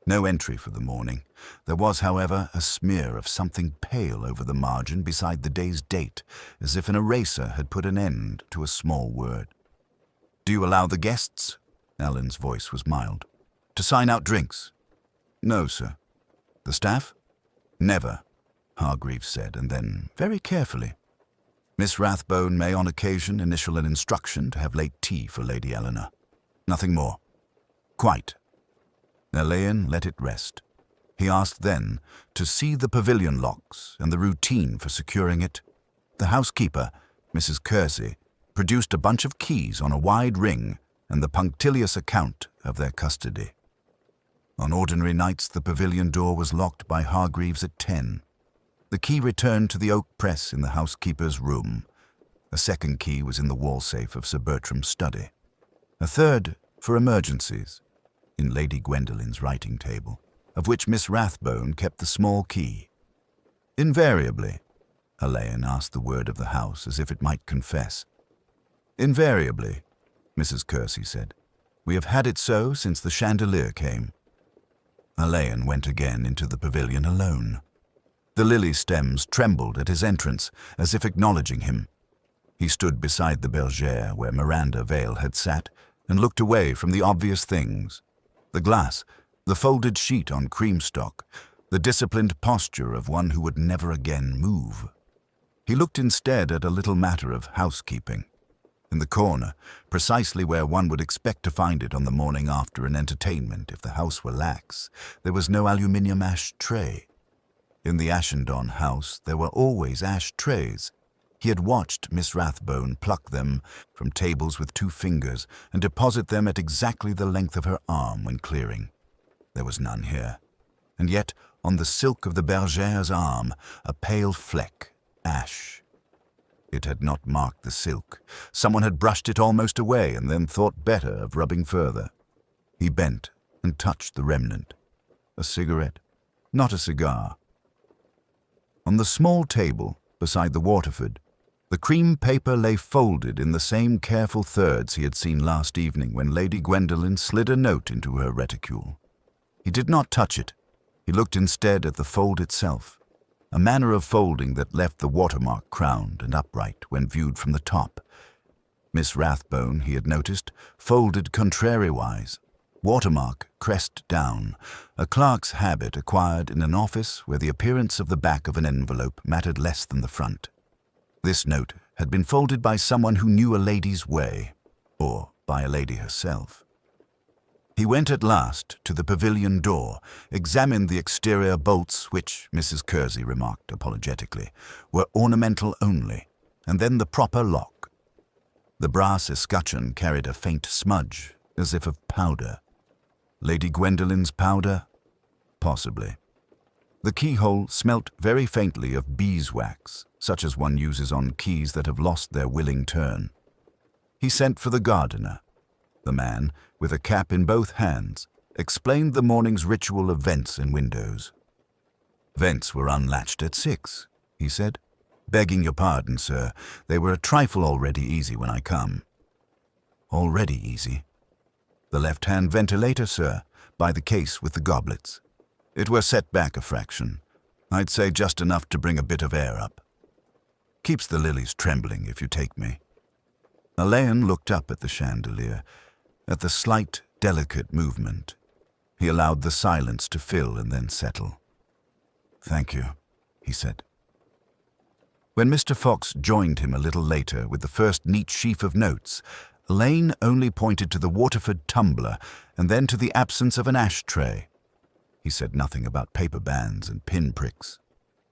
A: No entry for the morning. There was, however, a smear of something pale over the margin beside the day's date, as if an eraser had put an end to a small word. "Do you allow the guests?" Alleyn's voice was mild. "To sign out drinks?" "No, sir." "The staff?" "Never," Hargreaves said, and then, very carefully, "Miss Rathbone may on occasion initial an instruction to have late tea for Lady Eleanor. Nothing more." "Quite." Alleyn let it rest. He asked then to see the pavilion locks and the routine for securing it. The housekeeper, Mrs. Kersey, produced a bunch of keys on a wide ring and the punctilious account of their custody. On ordinary nights the pavilion door was locked by Hargreaves at 10. The key returned to the oak press in the housekeeper's room. A second key was in the wall safe of Sir Bertram's study. A third, for emergencies, in Lady Gwendoline's writing table, of which Miss Rathbone kept the small key. Invariably, Alleyn asked the word of the house as if it might confess. "Invariably," Mrs. Kersey said. "We have had it so since the chandelier came." Alleyn went again into the pavilion alone. The lily stems trembled at his entrance, as if acknowledging him. He stood beside the bergère where Miranda Vale had sat, and looked away from the obvious things. The glass, the folded sheet on creamstock, the disciplined posture of one who would never again move. He looked instead at a little matter of housekeeping. In the corner, precisely where one would expect to find it on the morning after an entertainment if the house were lax, there was no aluminium ash tray. In the Ashendon house there were always ash trays. He had watched Miss Rathbone pluck them from tables with 2 fingers and deposit them at exactly the length of her arm when clearing. There was none here. And yet, on the silk of the bergère's arm, a pale fleck, ash. It had not marked the silk. Someone had brushed it almost away and then thought better of rubbing further. He bent and touched the remnant. A cigarette, not a cigar. On the small table, beside the Waterford, the cream paper lay folded in the same careful thirds he had seen last evening when Lady Gwendoline slid a note into her reticule. He did not touch it. He looked instead at the fold itself, a manner of folding that left the watermark crowned and upright when viewed from the top. Miss Rathbone, he had noticed, folded contrariwise, watermark crest down, a clerk's habit acquired in an office where the appearance of the back of an envelope mattered less than the front. This note had been folded by someone who knew a lady's way, or by a lady herself. He went at last to the pavilion door, examined the exterior bolts which, Mrs. Kersey remarked apologetically, were ornamental only, and then the proper lock. The brass escutcheon carried a faint smudge, as if of powder. Lady Gwendoline's powder? Possibly. The keyhole smelt very faintly of beeswax, such as one uses on keys that have lost their willing turn. He sent for the gardener. The man, with a cap in both hands, explained the morning's ritual of vents and windows. Vents were unlatched at 6, he said. Begging your pardon, sir, they were a trifle already easy when I come. Already easy? The left-hand ventilator, sir, by the case with the goblets. It were set back a fraction. I'd say just enough to bring a bit of air up. Keeps the lilies trembling, if you take me. Alleyn looked up at the chandelier, at the slight, delicate movement. He allowed the silence to fill and then settle. Thank you, he said. When Mr. Fox joined him a little later with the first neat sheaf of notes, Alleyn only pointed to the Waterford tumbler and then to the absence of an ashtray. He said nothing about paper bands and pin pricks.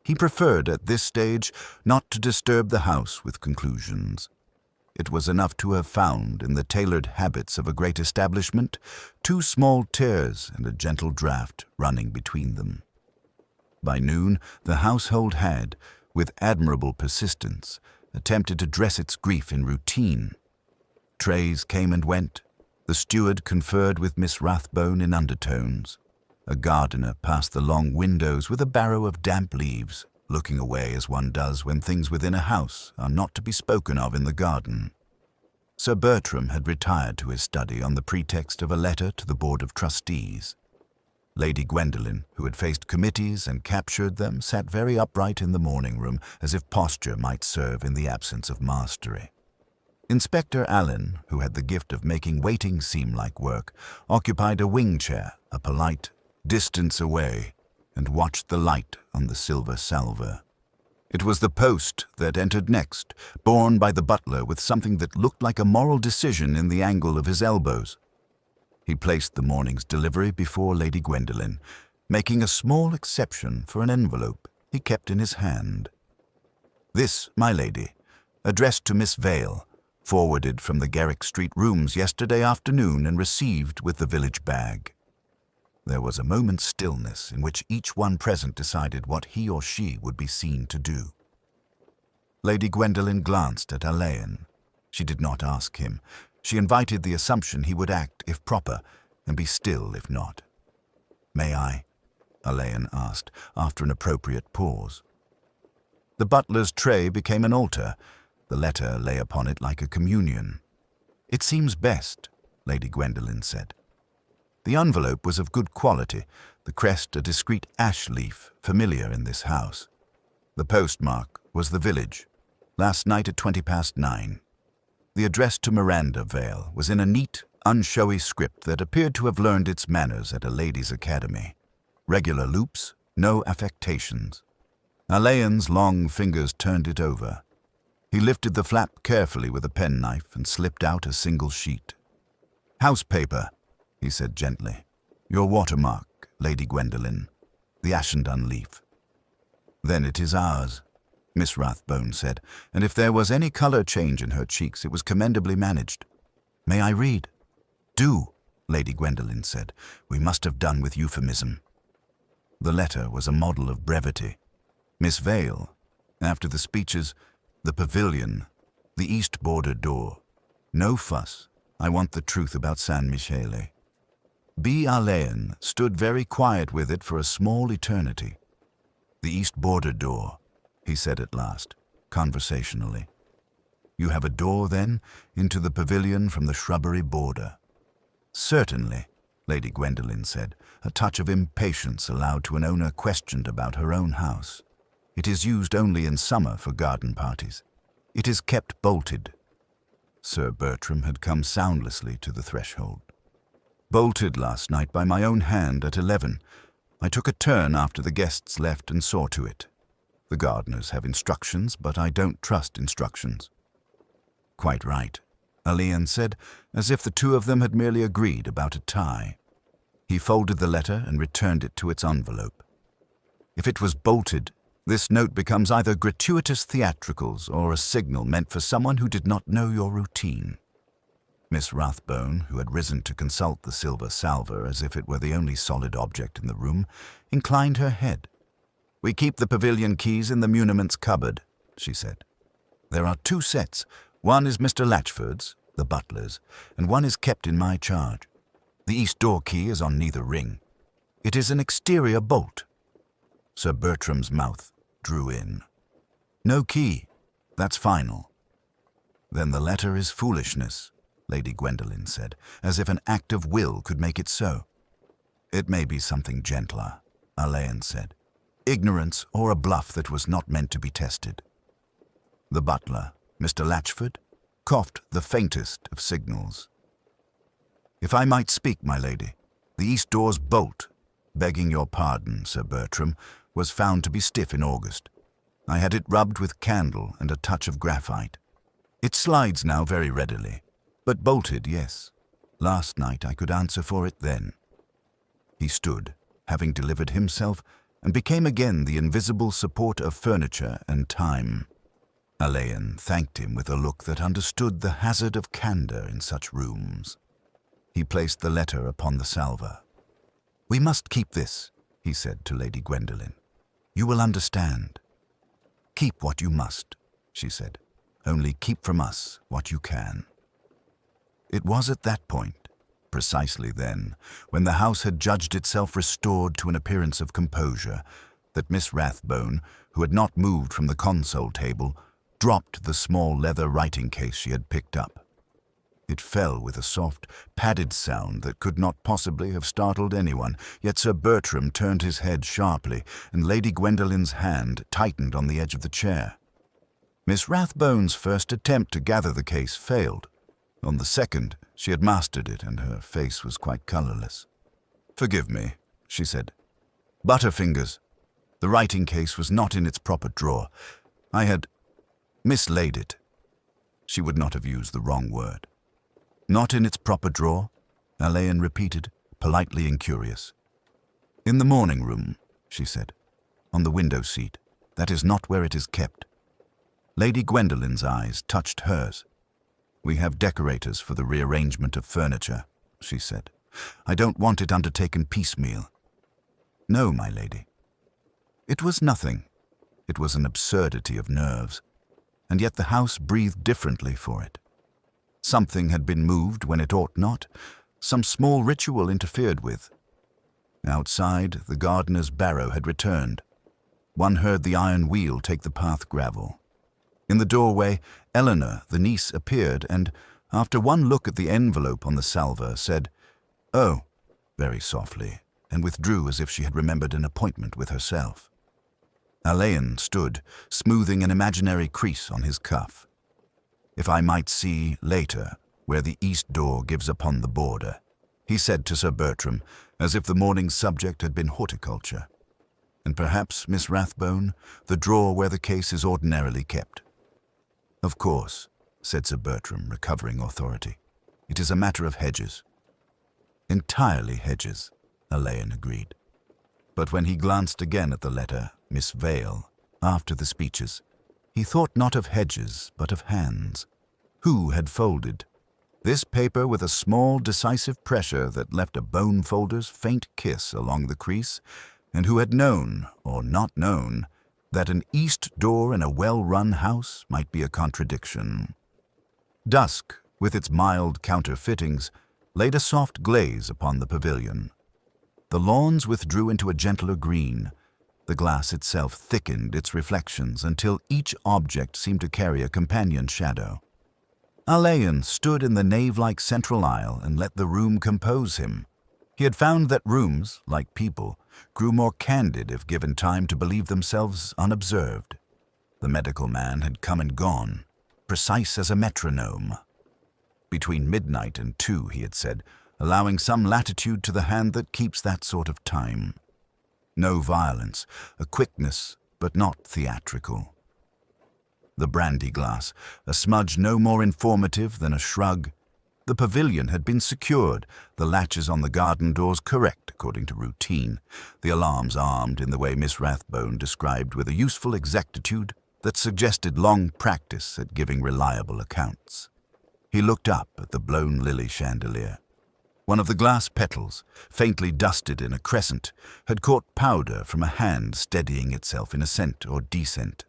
A: He preferred, at this stage, not to disturb the house with conclusions. It was enough to have found, in the tailored habits of a great establishment, 2 small tears and a gentle draught running between them. By noon, the household had, with admirable persistence, attempted to dress its grief in routine. Trays came and went. The steward conferred with Miss Rathbone in undertones. A gardener passed the long windows with a barrow of damp leaves, looking away as one does when things within a house are not to be spoken of in the garden. Sir Bertram had retired to his study on the pretext of a letter to the Board of Trustees. Lady Gwendolen, who had faced committees and captured them, sat very upright in the morning-room, as if posture might serve in the absence of mastery. Inspector Alleyn, who had the gift of making waiting seem like work, occupied a wing-chair, a polite distance away, and watched the light on the silver salver. It was the post that entered next, borne by the butler with something that looked like a moral decision in the angle of his elbows. He placed the morning's delivery before Lady Gwendolen, making a small exception for an envelope he kept in his hand. This, my lady, addressed to Miss Vale, forwarded from the Garrick Street rooms yesterday afternoon and received with the village bag. There was a moment's stillness in which each one present decided what he or she would be seen to do. Lady Gwendolen glanced at Alleyn. She did not ask him. She invited the assumption he would act if proper, and be still if not. "May I?" Alleyn asked, after an appropriate pause. The butler's tray became an altar. The letter lay upon it like a communion. "It seems best," Lady Gwendolen said. The envelope was of good quality, the crest a discreet ash leaf, familiar in this house. The postmark was the village, last night at 9:20. The address to Miranda Vale was in a neat, unshowy script that appeared to have learned its manners at a ladies' academy. Regular loops, no affectations. Alleyn's long fingers turned it over. He lifted the flap carefully with a penknife and slipped out a single sheet. "House paper," he said gently. "Your watermark, Lady Gwendolen, the Ashendun leaf." "Then it is ours," Miss Rathbone said, and if there was any color change in her cheeks, it was commendably managed. "May I read?" "Do," Lady Gwendolen said. "We must have done with euphemism." The letter was a model of brevity. Miss Vale, after the speeches, the pavilion, the east border door. No fuss. I want the truth about San Michele. B. Alleyn stood very quiet with it for a small eternity. "The east border door," he said at last, conversationally. "You have a door, then, into the pavilion from the shrubbery border?" "Certainly," Lady Gwendolen said, a touch of impatience allowed to an owner questioned about her own house. "It is used only in summer for garden parties. It is kept bolted." Sir Bertram had come soundlessly to the threshold. "Bolted last night by my own hand at 11. I took a turn after the guests left and saw to it. The gardeners have instructions, but I don't trust instructions." "Quite right," Alleyn said, as if the two of them had merely agreed about a tie. He folded the letter and returned it to its envelope. "If it was bolted, this note becomes either gratuitous theatricals or a signal meant for someone who did not know your routine." Miss Rathbone, who had risen to consult the silver salver as if it were the only solid object in the room, inclined her head. "We keep the pavilion keys in the muniments cupboard," she said. "There are 2 sets. One is Mr. Latchford's, the butler's, and one is kept in my charge. The east door key is on neither ring. It is an exterior bolt." Sir Bertram's mouth drew in. No key. That's final. Then the letter is foolishness, Lady Gwendolen said, as if an act of will could make it so. It may be something gentler, Alleyn said. Ignorance or a bluff that was not meant to be tested. The butler, Mr. Latchford, coughed the faintest of signals. If I might speak, my lady, the east door's bolt, begging your pardon, Sir Bertram, was found to be stiff in August. I had it rubbed with candle and a touch of graphite. It slides now very readily, but bolted, yes. Last night I could answer for it then. He stood, having delivered himself, and became again the invisible support of furniture and time. Alleyn thanked him with a look that understood the hazard of candor in such rooms. He placed the letter upon the salver. We must keep this, he said to Lady Gwendolen. You will understand. Keep what you must, she said. Only keep from us what you can. It was at that point, precisely then, when the house had judged itself restored to an appearance of composure, that Miss Rathbone, who had not moved from the console table, dropped the small leather writing case she had picked up. It fell with a soft, padded sound that could not possibly have startled anyone, yet Sir Bertram turned his head sharply, and Lady Gwendolen's hand tightened on the edge of the chair. Miss Rathbone's first attempt to gather the case failed. On the second, she had mastered it, and her face was quite colourless. Forgive me, she said. Butterfingers. The writing case was not in its proper drawer. I had mislaid it. She would not have used the wrong word. Not in its proper drawer, Alleyn repeated, politely incurious. In the morning room, she said. On the window seat. That is not where it is kept. Lady Gwendolen's eyes touched hers. We have decorators for the rearrangement of furniture, she said. I don't want it undertaken piecemeal. No, my lady. It was nothing. It was an absurdity of nerves. And yet the house breathed differently for it. Something had been moved when it ought not. Some small ritual interfered with. Outside, the gardener's barrow had returned. One heard the iron wheel take the path gravel. In the doorway, Eleanor, the niece, appeared and, after one look at the envelope on the salver, said, "Oh," very softly, and withdrew as if she had remembered an appointment with herself. Alleyn stood, smoothing an imaginary crease on his cuff. If I might see, later, where the east door gives upon the border, he said to Sir Bertram, as if the morning's subject had been horticulture. And perhaps, Miss Rathbone, the drawer where the case is ordinarily kept. Of course, said Sir Bertram, recovering authority. It is a matter of hedges. Entirely hedges, Alleyn agreed. But when he glanced again at the letter, Miss Vale, after the speeches, he thought not of hedges, but of hands. Who had folded? This paper with a small, decisive pressure that left a bone folder's faint kiss along the crease, and who had known, or not known, that an east door in a well-run house might be a contradiction. Dusk, with its mild counterfeitings, laid a soft glaze upon the pavilion. The lawns withdrew into a gentler green. The glass itself thickened its reflections until each object seemed to carry a companion shadow. Alleyn stood in the nave-like central aisle and let the room compose him. He had found that rooms, like people, grew more candid if given time to believe themselves unobserved. The medical man had come and gone, precise as a metronome. Between midnight and 2, he had said, allowing some latitude to the hand that keeps that sort of time. No violence, a quickness, but not theatrical. The brandy glass, a smudge no more informative than a shrug. The pavilion had been secured, the latches on the garden doors correct according to routine, the alarms armed in the way Miss Rathbone described with a useful exactitude that suggested long practice at giving reliable accounts. He looked up at the blown lily chandelier. One of the glass petals, faintly dusted in a crescent, had caught powder from a hand steadying itself in ascent or descent.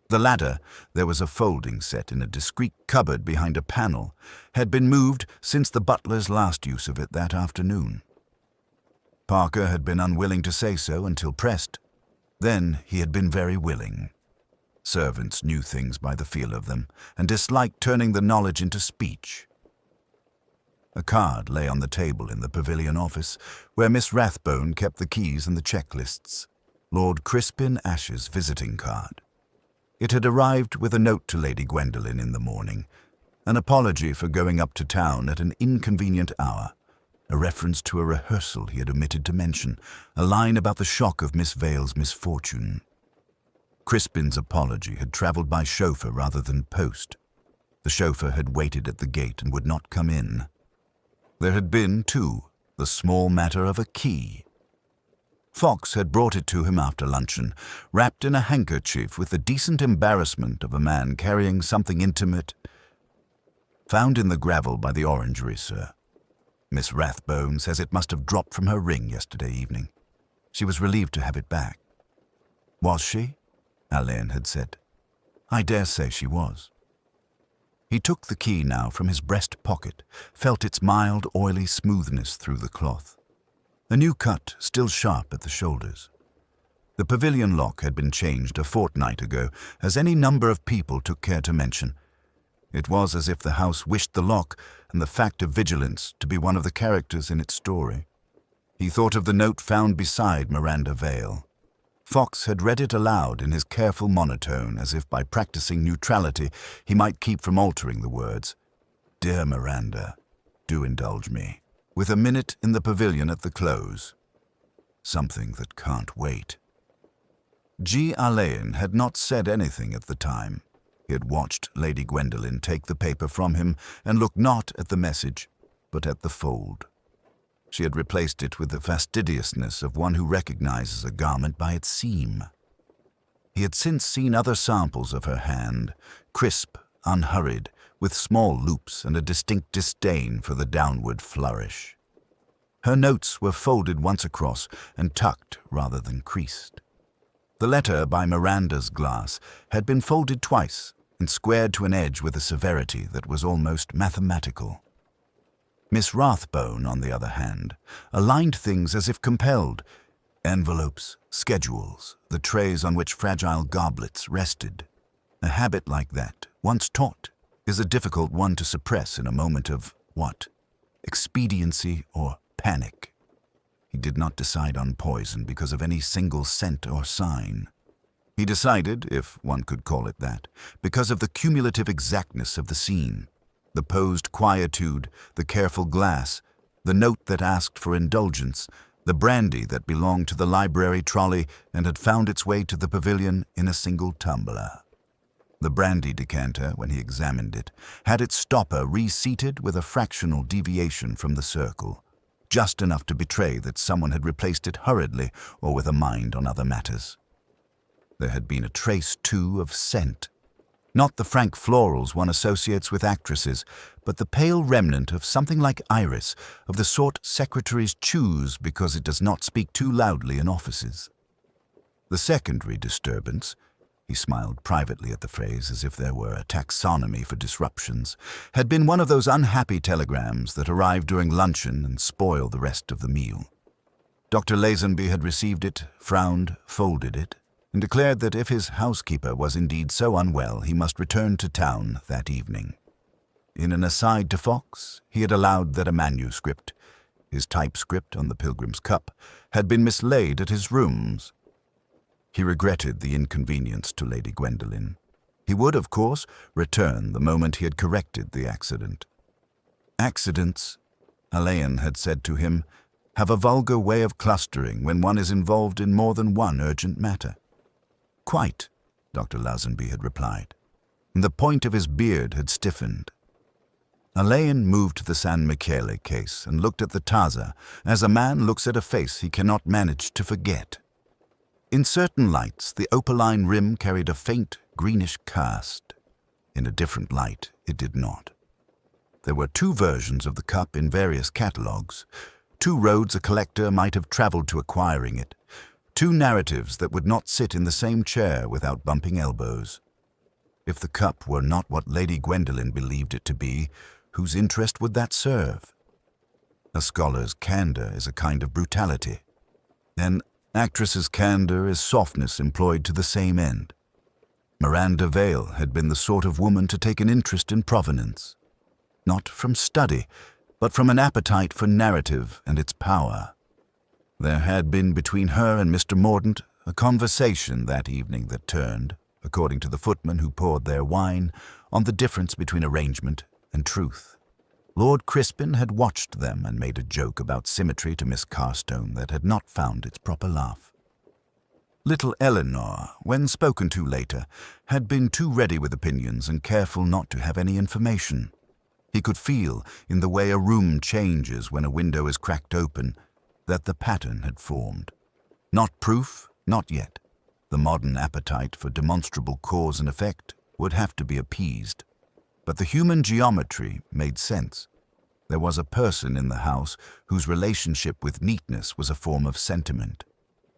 A: The ladder, there was a folding set in a discreet cupboard behind a panel, had been moved since the butler's last use of it that afternoon. Parker had been unwilling to say so until pressed. Then he had been very willing. Servants knew things by the feel of them, and disliked turning the knowledge into speech. A card lay on the table in the pavilion office, where Miss Rathbone kept the keys and the checklists. Lord Crispin Ash's visiting card. It had arrived with a note to Lady Gwendolen in the morning, an apology for going up to town at an inconvenient hour, a reference to a rehearsal he had omitted to mention, a line about the shock of Miss Vale's misfortune. Crispin's apology had travelled by chauffeur rather than post. The chauffeur had waited at the gate and would not come in. There had been, too, the small matter of a key. Fox had brought it to him after luncheon, wrapped in a handkerchief with the decent embarrassment of a man carrying something intimate. Found in the gravel by the orangery, sir. Miss Rathbone says it must have dropped from her ring yesterday evening. She was relieved to have it back. Was she? Alleyn had said. I dare say she was. He took the key now from his breast pocket, felt its mild, oily smoothness through the cloth. A new cut, still sharp at the shoulders. The pavilion lock had been changed a fortnight ago, as any number of people took care to mention. It was as if the house wished the lock and the fact of vigilance to be one of the characters in its story. He thought of the note found beside Miranda Vale. Fox had read it aloud in his careful monotone, as if by practicing neutrality he might keep from altering the words. Dear Miranda, do indulge me. With a minute in the pavilion at the close. Something that can't wait. G. Alleyn had not said anything at the time. He had watched Lady Gwendolen take the paper from him and look not at the message, but at the fold. She had replaced it with the fastidiousness of one who recognizes a garment by its seam. He had since seen other samples of her hand, crisp, unhurried, with small loops and a distinct disdain for the downward flourish. Her notes were folded once across and tucked rather than creased. The letter by Miranda's glass had been folded twice and squared to an edge with a severity that was almost mathematical. Miss Rathbone, on the other hand, aligned things as if compelled. Envelopes, schedules, the trays on which fragile goblets rested. A habit like that, once taught, is a difficult one to suppress in a moment of, what? Expediency or panic. He did not decide on poison because of any single scent or sign. He decided, if one could call it that, because of the cumulative exactness of the scene. The posed quietude, the careful glass, the note that asked for indulgence, the brandy that belonged to the library trolley and had found its way to the pavilion in a single tumbler. The brandy decanter, when he examined it, had its stopper reseated with a fractional deviation from the circle, just enough to betray that someone had replaced it hurriedly or with a mind on other matters. There had been a trace, too, of scent. Not the frank florals one associates with actresses, but the pale remnant of something like iris, of the sort secretaries choose because it does not speak too loudly in offices. The secondary disturbance, he smiled privately at the phrase as if there were a taxonomy for disruptions, had been one of those unhappy telegrams that arrive during luncheon and spoil the rest of the meal. Dr. Lazenby had received it, frowned, folded it, and declared that if his housekeeper was indeed so unwell, he must return to town that evening. In an aside to Fox, he had allowed that a manuscript, his typescript on the Pilgrim's Cup, had been mislaid at his rooms. He regretted the inconvenience to Lady Gwendolen. He would, of course, return the moment he had corrected the accident. Accidents, Alleyn had said to him, have a vulgar way of clustering when one is involved in more than one urgent matter. Quite, Dr. Lazenby had replied, and the point of his beard had stiffened. Alleyn moved to the San Michele case and looked at the Taza as a man looks at a face he cannot manage to forget. In certain lights, the opaline rim carried a faint, greenish cast. In a different light, it did not. There were two versions of the cup in various catalogues, two roads a collector might have traveled to acquiring it, two narratives that would not sit in the same chair without bumping elbows. If the cup were not what Lady Gwendolen believed it to be, whose interest would that serve? A scholar's candor is a kind of brutality. Then Actress's candor is softness employed to the same end. Miranda Vale had been the sort of woman to take an interest in provenance, not from study, but from an appetite for narrative and its power. There had been between her and Mr. Mordaunt a conversation that evening that turned, according to the footman who poured their wine, on the difference between arrangement and truth. Lord Crispin had watched them and made a joke about symmetry to Miss Carstone that had not found its proper laugh. Little Eleanor, when spoken to later, had been too ready with opinions and careful not to have any information. He could feel, in the way a room changes when a window is cracked open, that the pattern had formed. Not proof, not yet. The modern appetite for demonstrable cause and effect would have to be appeased. But the human geometry made sense. There was a person in the house whose relationship with neatness was a form of sentiment.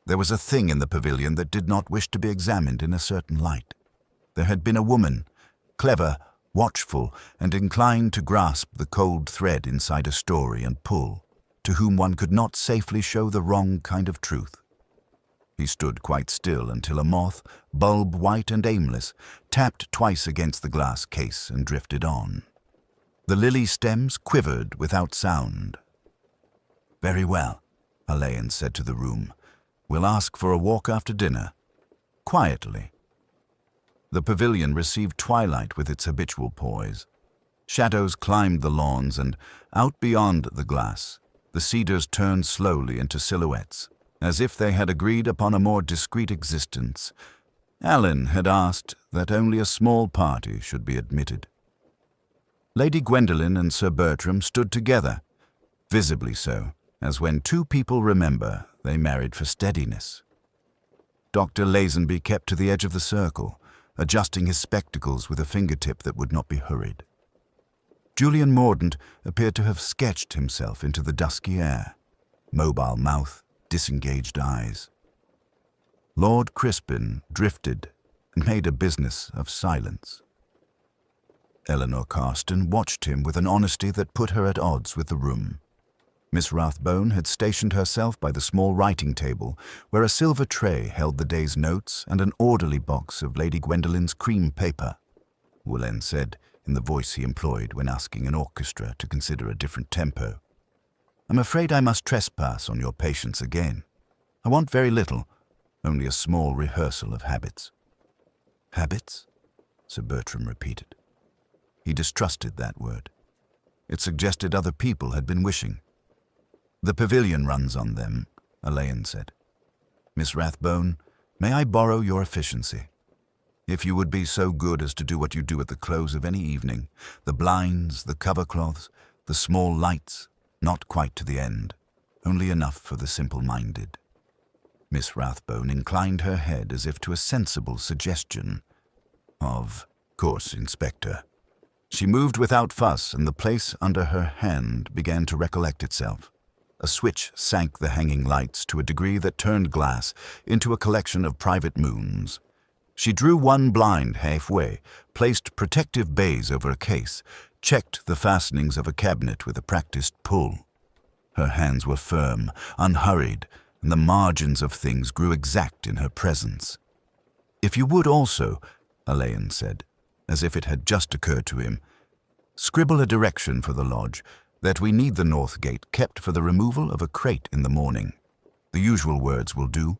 A: There was a thing in the pavilion that did not wish to be examined in a certain light. There had been a woman, clever, watchful, and inclined to grasp the cold thread inside a story and pull, to whom one could not safely show the wrong kind of truth. He stood quite still until a moth, bulb white and aimless, tapped twice against the glass case and drifted on. The lily stems quivered without sound. "Very well," Alleyn said to the room. "We'll ask for a walk after dinner." Quietly. The pavilion received twilight with its habitual poise. Shadows climbed the lawns, and out beyond the glass, the cedars turned slowly into silhouettes, as if they had agreed upon a more discreet existence. Alleyn had asked that only a small party should be admitted. Lady Gwendolen and Sir Bertram stood together, visibly so, as when two people remember they married for steadiness. Dr. Lazenby kept to the edge of the circle, adjusting his spectacles with a fingertip that would not be hurried. Julian Mordaunt appeared to have sketched himself into the dusky air, mobile mouth, disengaged eyes. Lord Crispin drifted and made a business of silence. Eleanor Carston watched him with an honesty that put her at odds with the room. Miss Rathbone had stationed herself by the small writing table, where a silver tray held the day's notes and an orderly box of Lady Gwendolen's cream paper. Alleyn said, in the voice he employed when asking an orchestra to consider a different tempo, "I'm afraid I must trespass on your patience again. I want very little, only a small rehearsal of habits." "Habits?" Sir Bertram repeated. He distrusted that word. It suggested other people had been wishing. "The pavilion runs on them," Alleyn said. "Miss Rathbone, may I borrow your efficiency? If you would be so good as to do what you do at the close of any evening, the blinds, the cover-cloths, the small lights, not quite to the end, only enough for the simple-minded." Miss Rathbone inclined her head as if to a sensible suggestion. "Of course, Inspector." She moved without fuss, and the place under her hand began to recollect itself. A switch sank the hanging lights to a degree that turned glass into a collection of private moons. She drew one blind halfway, placed protective bays over a case, checked the fastenings of a cabinet with a practiced pull. Her hands were firm, unhurried, and the margins of things grew exact in her presence. "If you would also," Alleyn said, as if it had just occurred to him, "scribble a direction for the lodge, that we need the north gate kept for the removal of a crate in the morning. The usual words will do."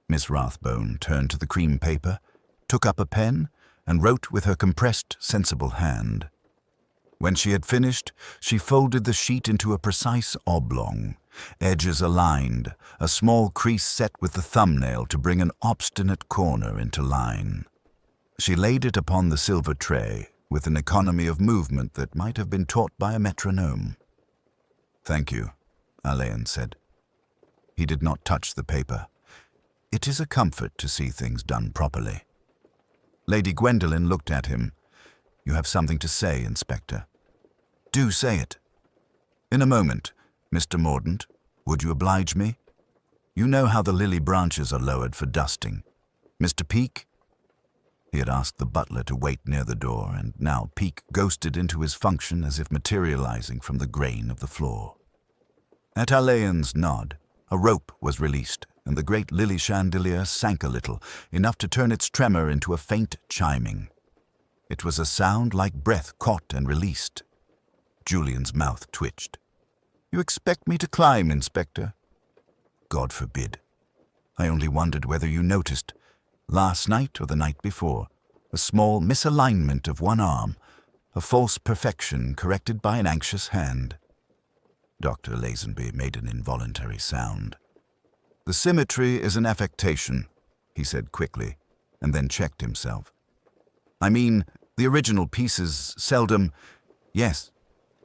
A: Miss Rathbone turned to the cream paper, took up a pen, and wrote with her compressed, sensible hand. When she had finished, she folded the sheet into a precise oblong, edges aligned, a small crease set with the thumbnail to bring an obstinate corner into line. She laid it upon the silver tray, with an economy of movement that might have been taught by a metronome. "Thank you," Alleyn said. He did not touch the paper. It is a comfort to see things done properly. Lady Gwendolen looked at him. "You have something to say, Inspector." "Do say it." "In a moment, Mr. Mordaunt. Would you oblige me? You know how the lily branches are lowered for dusting. Mr. Peake?" He had asked the butler to wait near the door, and now Peake ghosted into his function as if materializing from the grain of the floor. At Alleyn's nod, a rope was released, and the great lily chandelier sank a little, enough to turn its tremor into a faint chiming. It was a sound like breath caught and released. Julian's mouth twitched. "You expect me to climb, Inspector?" "God forbid. I only wondered whether you noticed, last night or the night before, a small misalignment of one arm, a false perfection corrected by an anxious hand." Dr. Lazenby made an involuntary sound. "The symmetry is an affectation," he said quickly, and then checked himself. "I mean, the original pieces seldom—" "Yes,"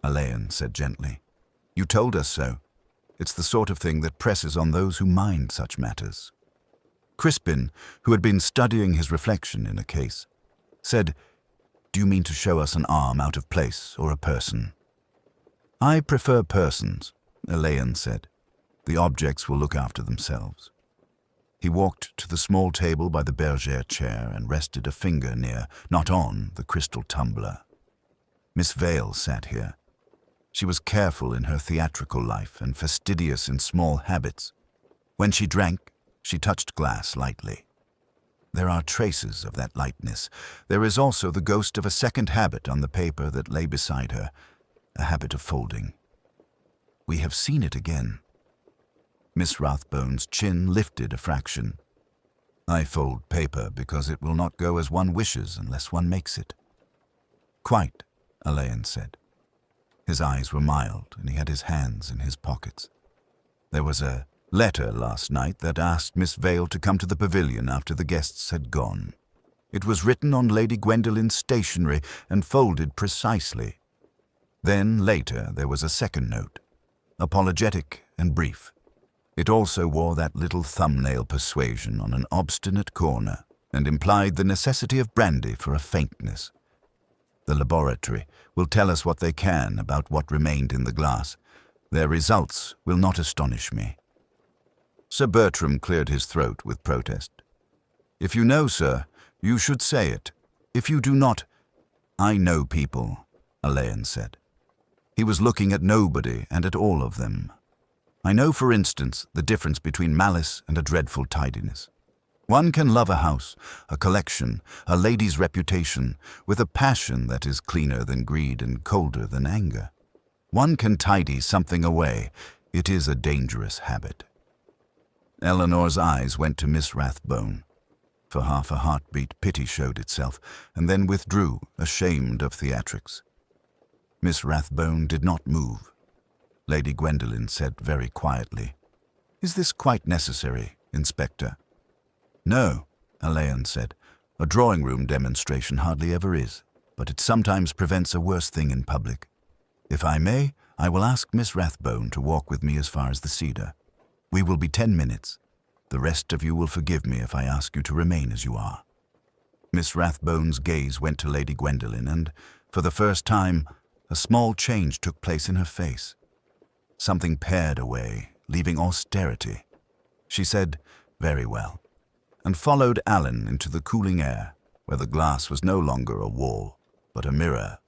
A: Alleyn said gently. "You told us so. It's the sort of thing that presses on those who mind such matters." Crispin, who had been studying his reflection in a case, said, "Do you mean to show us an arm out of place or a person?" "I prefer persons," Alleyn said. "The objects will look after themselves." He walked to the small table by the bergère chair and rested a finger near, not on, the crystal tumbler. Miss Vale sat here. She was careful in her theatrical life and fastidious in small habits. When she drank, she touched glass lightly. There are traces of that lightness. There is also the ghost of a second habit on the paper that lay beside her, a habit of folding. We have seen it again. Miss Rathbone's chin lifted a fraction. "I fold paper because it will not go as one wishes unless one makes it." "Quite," Alleyn said. His eyes were mild, and he had his hands in his pockets. "There was a letter last night that asked Miss Vale to come to the pavilion after the guests had gone. It was written on Lady Gwendolyn's stationery and folded precisely. Then, later, there was a second note, apologetic and brief. It also wore that little thumbnail persuasion on an obstinate corner and implied the necessity of brandy for a faintness. The laboratory will tell us what they can about what remained in the glass. Their results will not astonish me." Sir Bertram cleared his throat with protest. "If you know, sir, you should say it. If you do not—" "I know people," Alleyn said. He was looking at nobody and at all of them. "I know, for instance, the difference between malice and a dreadful tidiness. One can love a house, a collection, a lady's reputation, with a passion that is cleaner than greed and colder than anger. One can tidy something away. It is a dangerous habit." Eleanor's eyes went to Miss Rathbone. For half a heartbeat, pity showed itself, and then withdrew, ashamed of theatrics. Miss Rathbone did not move. Lady Gwendolen said very quietly, "Is this quite necessary, Inspector?" "No," Alleyn said. "A drawing-room demonstration hardly ever is, but it sometimes prevents a worse thing in public. If I may, I will ask Miss Rathbone to walk with me as far as the cedar. We will be 10 minutes. The rest of you will forgive me if I ask you to remain as you are." Miss Rathbone's gaze went to Lady Gwendolen, and, for the first time, a small change took place in her face. Something pared away, leaving austerity. She said, "Very well," and followed Alleyn into the cooling air, where the glass was no longer a wall, but a mirror.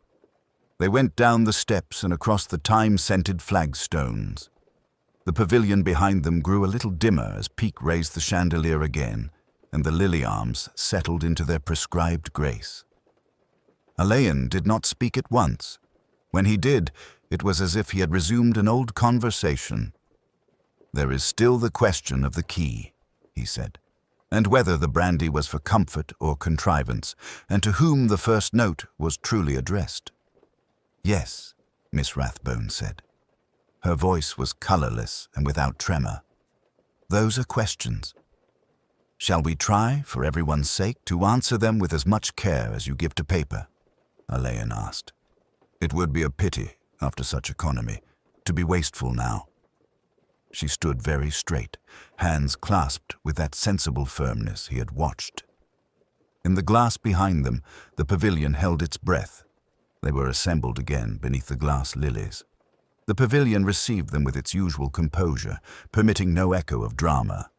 A: They went down the steps and across the time-scented flagstones. The pavilion behind them grew a little dimmer as Peake raised the chandelier again, and the lily arms settled into their prescribed grace. Alleyn did not speak at once. When he did, it was as if he had resumed an old conversation. "There is still the question of the key," he said, "and whether the brandy was for comfort or contrivance, and to whom the first note was truly addressed." "Yes," Miss Rathbone said. Her voice was colourless and without tremor. "Those are questions. Shall we try, for everyone's sake, to answer them with as much care as you give to paper?" Alleyn asked. "It would be a pity, after such economy, to be wasteful now." She stood very straight, hands clasped with that sensible firmness he had watched. In the glass behind them, the pavilion held its breath. They were assembled again beneath the glass lilies. The pavilion received them with its usual composure, permitting no echo of drama.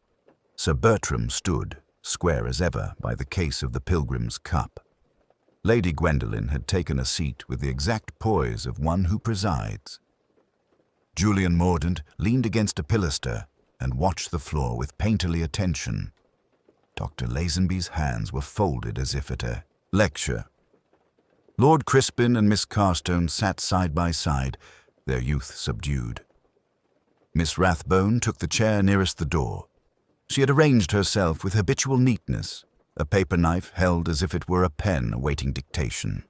A: Sir Bertram stood, square as ever, by the case of the Pilgrim's Cup. Lady Gwendolen had taken a seat with the exact poise of one who presides. Julian Mordaunt leaned against a pilaster, and watched the floor with painterly attention. Dr. Lazenby's hands were folded as if at a lecture. Lord Crispin and Miss Carstone sat side by side, their youth subdued. Miss Rathbone took the chair nearest the door. She had arranged herself with habitual neatness, a paper knife held as if it were a pen awaiting dictation.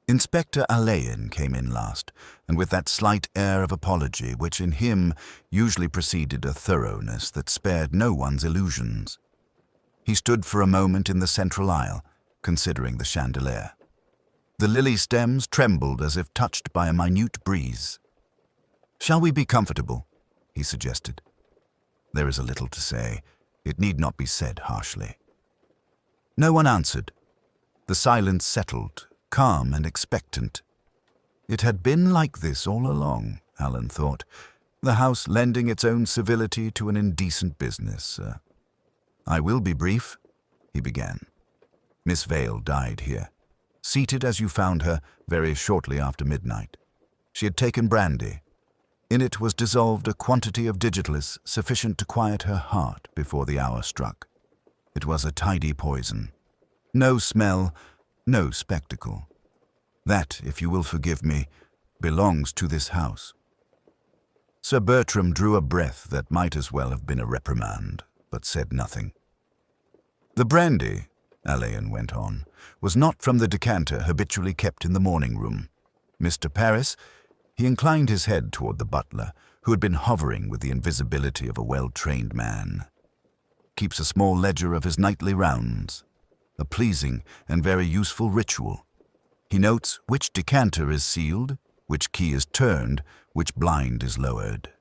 A: Inspector Alleyn came in last, and with that slight air of apology which in him usually preceded a thoroughness that spared no one's illusions. He stood for a moment in the central aisle, considering the chandelier. The lily stems trembled as if touched by a minute breeze. "Shall we be comfortable?" he suggested. "There is a little to say. It need not be said harshly." No one answered. The silence settled, calm and expectant. It had been like this all along, Alan thought, the house lending its own civility to an indecent business. "I will be brief," he began. "Miss Vale died here, seated as you found her very shortly after midnight. She had taken brandy. In it was dissolved a quantity of digitalus sufficient to quiet her heart before the hour struck. It was a tidy poison. No smell, no spectacle. That, if you will forgive me, belongs to this house." Sir Bertram drew a breath that might as well have been a reprimand, but said nothing. "The brandy," Alleyn went on, "was not from the decanter habitually kept in the morning room. Mr. Paris," he inclined his head toward the butler, who had been hovering with the invisibility of a well-trained man, "keeps a small ledger of his nightly rounds, a pleasing and very useful ritual. He notes which decanter is sealed, which key is turned, which blind is lowered.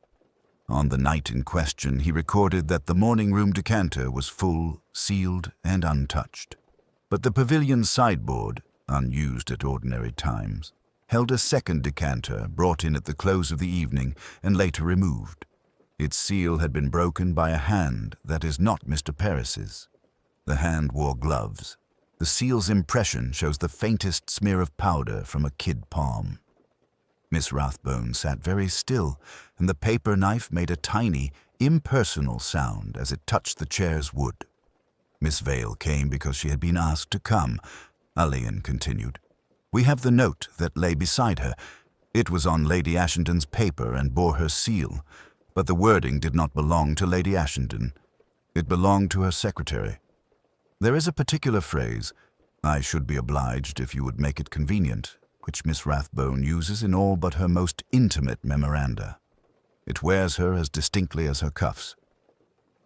A: On the night in question, he recorded that the morning room decanter was full, sealed, and untouched. But the pavilion's sideboard, unused at ordinary times, held a second decanter brought in at the close of the evening and later removed. Its seal had been broken by a hand that is not Mr. Paris's. The hand wore gloves. The seal's impression shows the faintest smear of powder from a kid palm." Miss Rathbone sat very still, and the paper knife made a tiny, impersonal sound as it touched the chair's wood. Miss Vale came because she had been asked to come, Alleyn continued. "We have the note that lay beside her. It was on Lady Ashington's paper and bore her seal, but the wording did not belong to Lady Ashington. It belonged to her secretary. There is a particular phrase, 'I should be obliged if you would make it convenient,' which Miss Rathbone uses in all but her most intimate memoranda. It wears her as distinctly as her cuffs."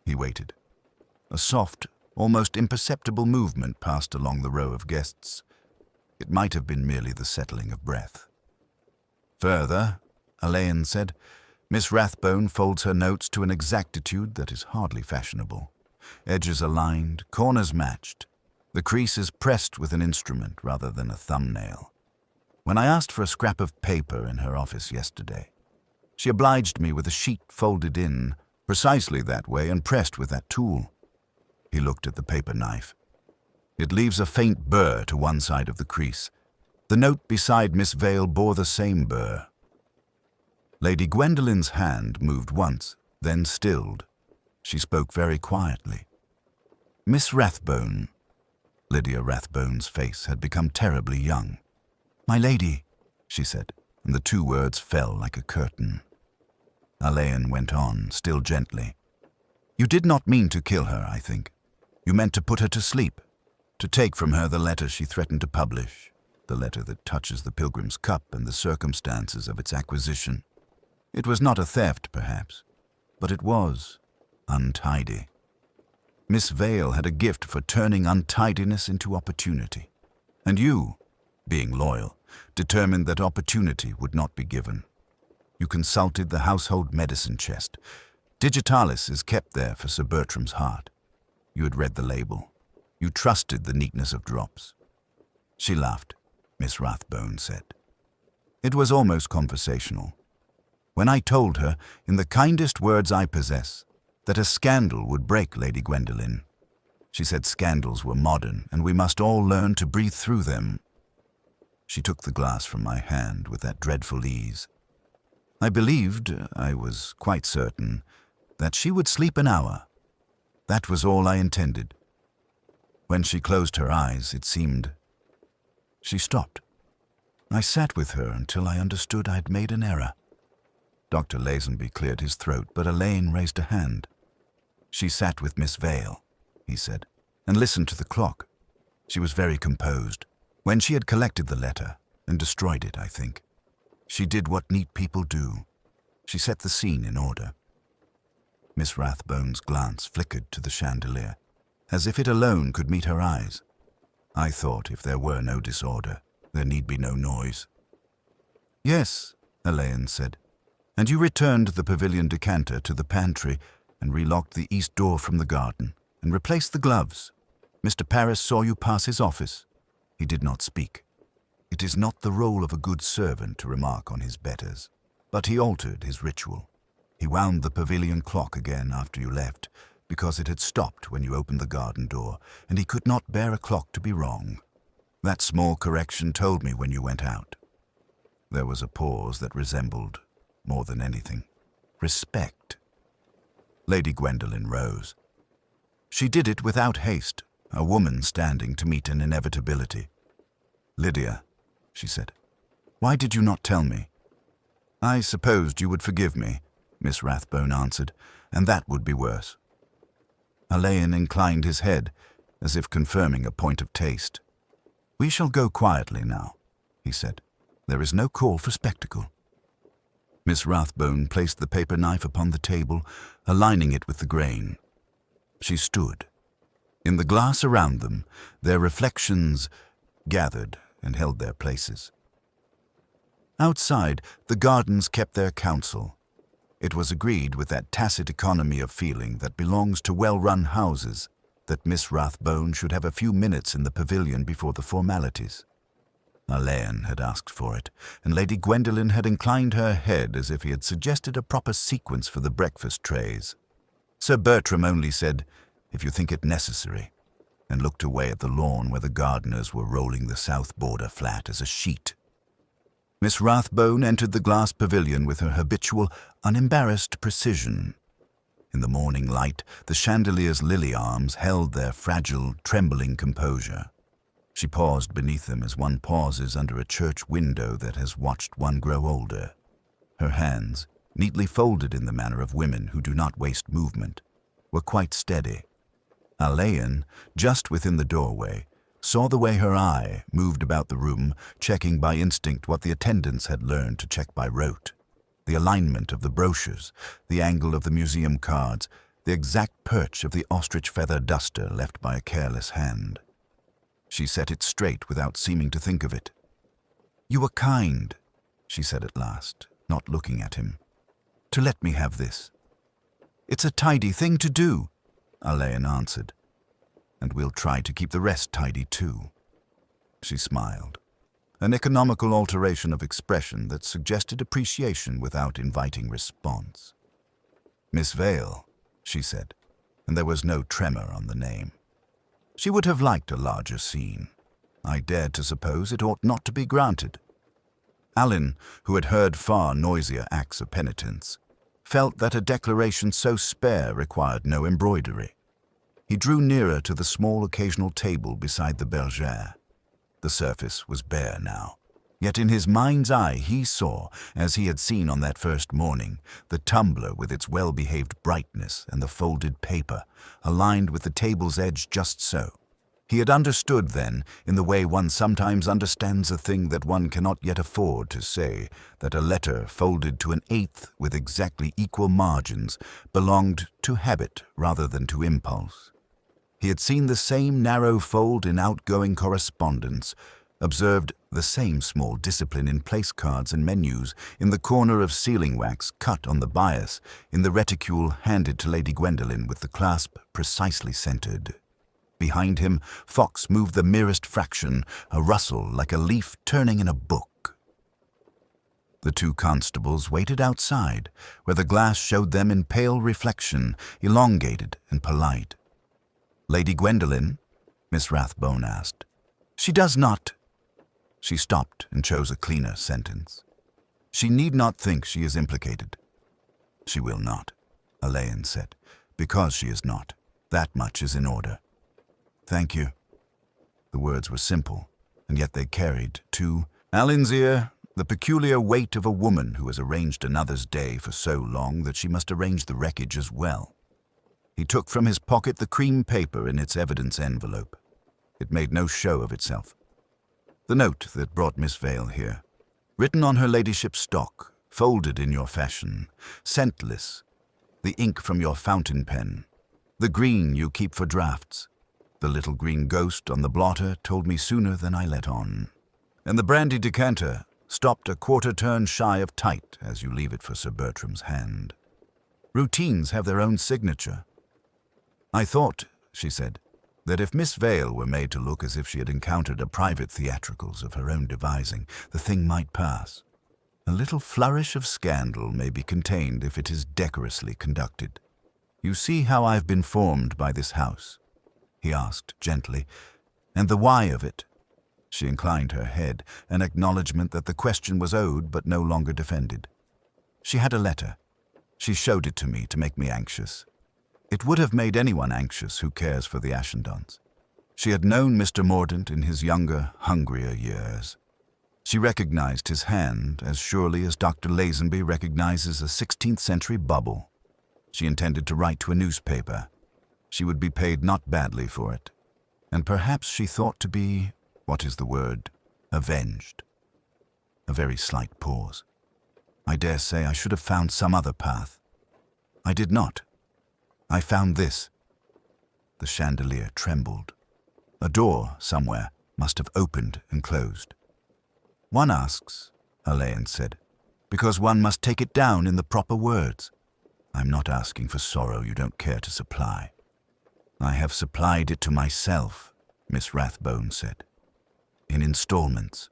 A: He waited. A soft, almost imperceptible movement passed along the row of guests. It might have been merely the settling of breath. "Further," Alleyn said, "Miss Rathbone folds her notes to an exactitude that is hardly fashionable. Edges aligned, corners matched. The crease is pressed with an instrument rather than a thumbnail. When I asked for a scrap of paper in her office yesterday, she obliged me with a sheet folded in, precisely that way and pressed with that tool." He looked at the paper knife. "It leaves a faint burr to one side of the crease. The note beside Miss Vale bore the same burr." Lady Gwendolyn's hand moved once, then stilled. She spoke very quietly. "Miss Rathbone." Lydia Rathbone's face had become terribly young. "My lady," she said, and the two words fell like a curtain. Alleyn went on, still gently. "You did not mean to kill her, I think. You meant to put her to sleep, to take from her the letter she threatened to publish, the letter that touches the Pilgrim's Cup and the circumstances of its acquisition. It was not a theft, perhaps, but it was untidy. Miss Vale had a gift for turning untidiness into opportunity, and you, being loyal, determined that opportunity would not be given. You consulted the household medicine chest. Digitalis is kept there for Sir Bertram's heart. You had read the label. You trusted the neatness of drops." She laughed, Miss Rathbone said. It was almost conversational. "When I told her, in the kindest words I possess, that a scandal would break Lady Gwendolen. She said scandals were modern, and we must all learn to breathe through them." She took the glass from my hand with that dreadful ease. "I believed, I was quite certain, that she would sleep an hour. That was all I intended. When she closed her eyes, it seemed... She stopped. I sat with her until I understood I'd made an error. Dr. Lazenby cleared his throat, but Alleyn raised a hand. She sat with Miss Vale, he said, and listened to the clock. She was very composed. When she had collected the letter, and destroyed it, I think, she did what neat people do. She set the scene in order. Miss Rathbone's glance flickered to the chandelier, as if it alone could meet her eyes. I thought if there were no disorder, there need be no noise. Yes, Alleyn said, and you returned the pavilion decanter to the pantry and relocked the east door from the garden and replaced the gloves. Mr. Paris saw you pass his office. He did not speak. It is not the role of a good servant to remark on his betters, but he altered his ritual. He wound the pavilion clock again after you left, because it had stopped when you opened the garden door, and he could not bear a clock to be wrong. That small correction told me when you went out. There was a pause that resembled, more than anything, respect. Lady Gwendolen rose. She did it without haste, a woman standing to meet an inevitability. Lydia, she said, why did you not tell me? I supposed you would forgive me, Miss Rathbone answered, and that would be worse. Alleyn inclined his head, as if confirming a point of taste. We shall go quietly now, he said. There is no call for spectacle. Miss Rathbone placed the paper knife upon the table, aligning it with the grain. She stood. In the glass around them, their reflections gathered and held their places. Outside, the gardens kept their counsel. It was agreed with that tacit economy of feeling that belongs to well-run houses that Miss Rathbone should have a few minutes in the pavilion before the formalities. Alleyn had asked for it, and Lady Gwendolen had inclined her head as if he had suggested a proper sequence for the breakfast trays. Sir Bertram only said, if you think it necessary, and looked away at the lawn where the gardeners were rolling the south border flat as a sheet. Miss Rathbone entered the glass pavilion with her habitual, unembarrassed precision. In the morning light, the chandelier's lily arms held their fragile, trembling composure. She paused beneath them as one pauses under a church window that has watched one grow older. Her hands, neatly folded in the manner of women who do not waste movement, were quite steady. Alleyn, just within the doorway, saw the way her eye moved about the room, checking by instinct what the attendants had learned to check by rote. The alignment of the brochures, the angle of the museum cards, the exact perch of the ostrich feather duster left by a careless hand. She set it straight without seeming to think of it. You were kind, she said at last, not looking at him, to let me have this. It's a tidy thing to do, Alleyn answered, and we'll try to keep the rest tidy too. She smiled, an economical alteration of expression that suggested appreciation without inviting response. Miss Vale, she said, and there was no tremor on the name. She would have liked a larger scene. I dared to suppose it ought not to be granted. Alleyn, who had heard far noisier acts of penitence, felt that a declaration so spare required no embroidery. He drew nearer to the small occasional table beside the bergère. The surface was bare now, yet in his mind's eye he saw, as he had seen on that first morning, the tumbler with its well-behaved brightness and the folded paper, aligned with the table's edge just so. He had understood then, in the way one sometimes understands a thing that one cannot yet afford to say, that a letter folded to an eighth with exactly equal margins belonged to habit rather than to impulse. He had seen the same narrow fold in outgoing correspondence, observed the same small discipline in place cards and menus, in the corner of sealing wax cut on the bias, in the reticule handed to Lady Gwendolen with the clasp precisely centered. Behind him, Fox moved the merest fraction, a rustle like a leaf turning in a book. The two constables waited outside, where the glass showed them in pale reflection, elongated and polite. Lady Gwendolen? Miss Rathbone asked. She does not. She stopped and chose a cleaner sentence. She need not think she is implicated. She will not. Alleyn said. Because she is not. That much is in order. Thank you. The words were simple, and yet they carried, to Alleyn's ear, the peculiar weight of a woman who has arranged another's day for so long that she must arrange the wreckage as well. He took from his pocket the cream paper in its evidence envelope. It made no show of itself. The note that brought Miss Vale here, written on her ladyship's stock, folded in your fashion, scentless, the ink from your fountain pen, the green you keep for drafts. The little green ghost on the blotter told me sooner than I let on. And the brandy decanter, stopped a quarter turn shy of tight as you leave it for Sir Bertram's hand. Routines have their own signature. I thought, she said, that if Miss Vale were made to look as if she had encountered a private theatricals of her own devising, the thing might pass. A little flourish of scandal may be contained if it is decorously conducted. You see how I've been formed by this house? He asked gently. And the why of it? She inclined her head, an acknowledgment that the question was owed but no longer defended. She had a letter. She showed it to me to make me anxious. It would have made anyone anxious who cares for the Ashendons. She had known Mr. Mordaunt in his younger, hungrier years. She recognized his hand as surely as Dr. Lazenby recognizes a 16th century bubble. She intended to write to a newspaper. She would be paid not badly for it. And perhaps she thought to be, what is the word, avenged. A very slight pause. I dare say I should have found some other path. I did not. I found this. The chandelier trembled. A door, somewhere, must have opened and closed. One asks, Alleyn said, because one must take it down in the proper words. I'm not asking for sorrow you don't care to supply. I have supplied it to myself, Miss Rathbone said, in installments.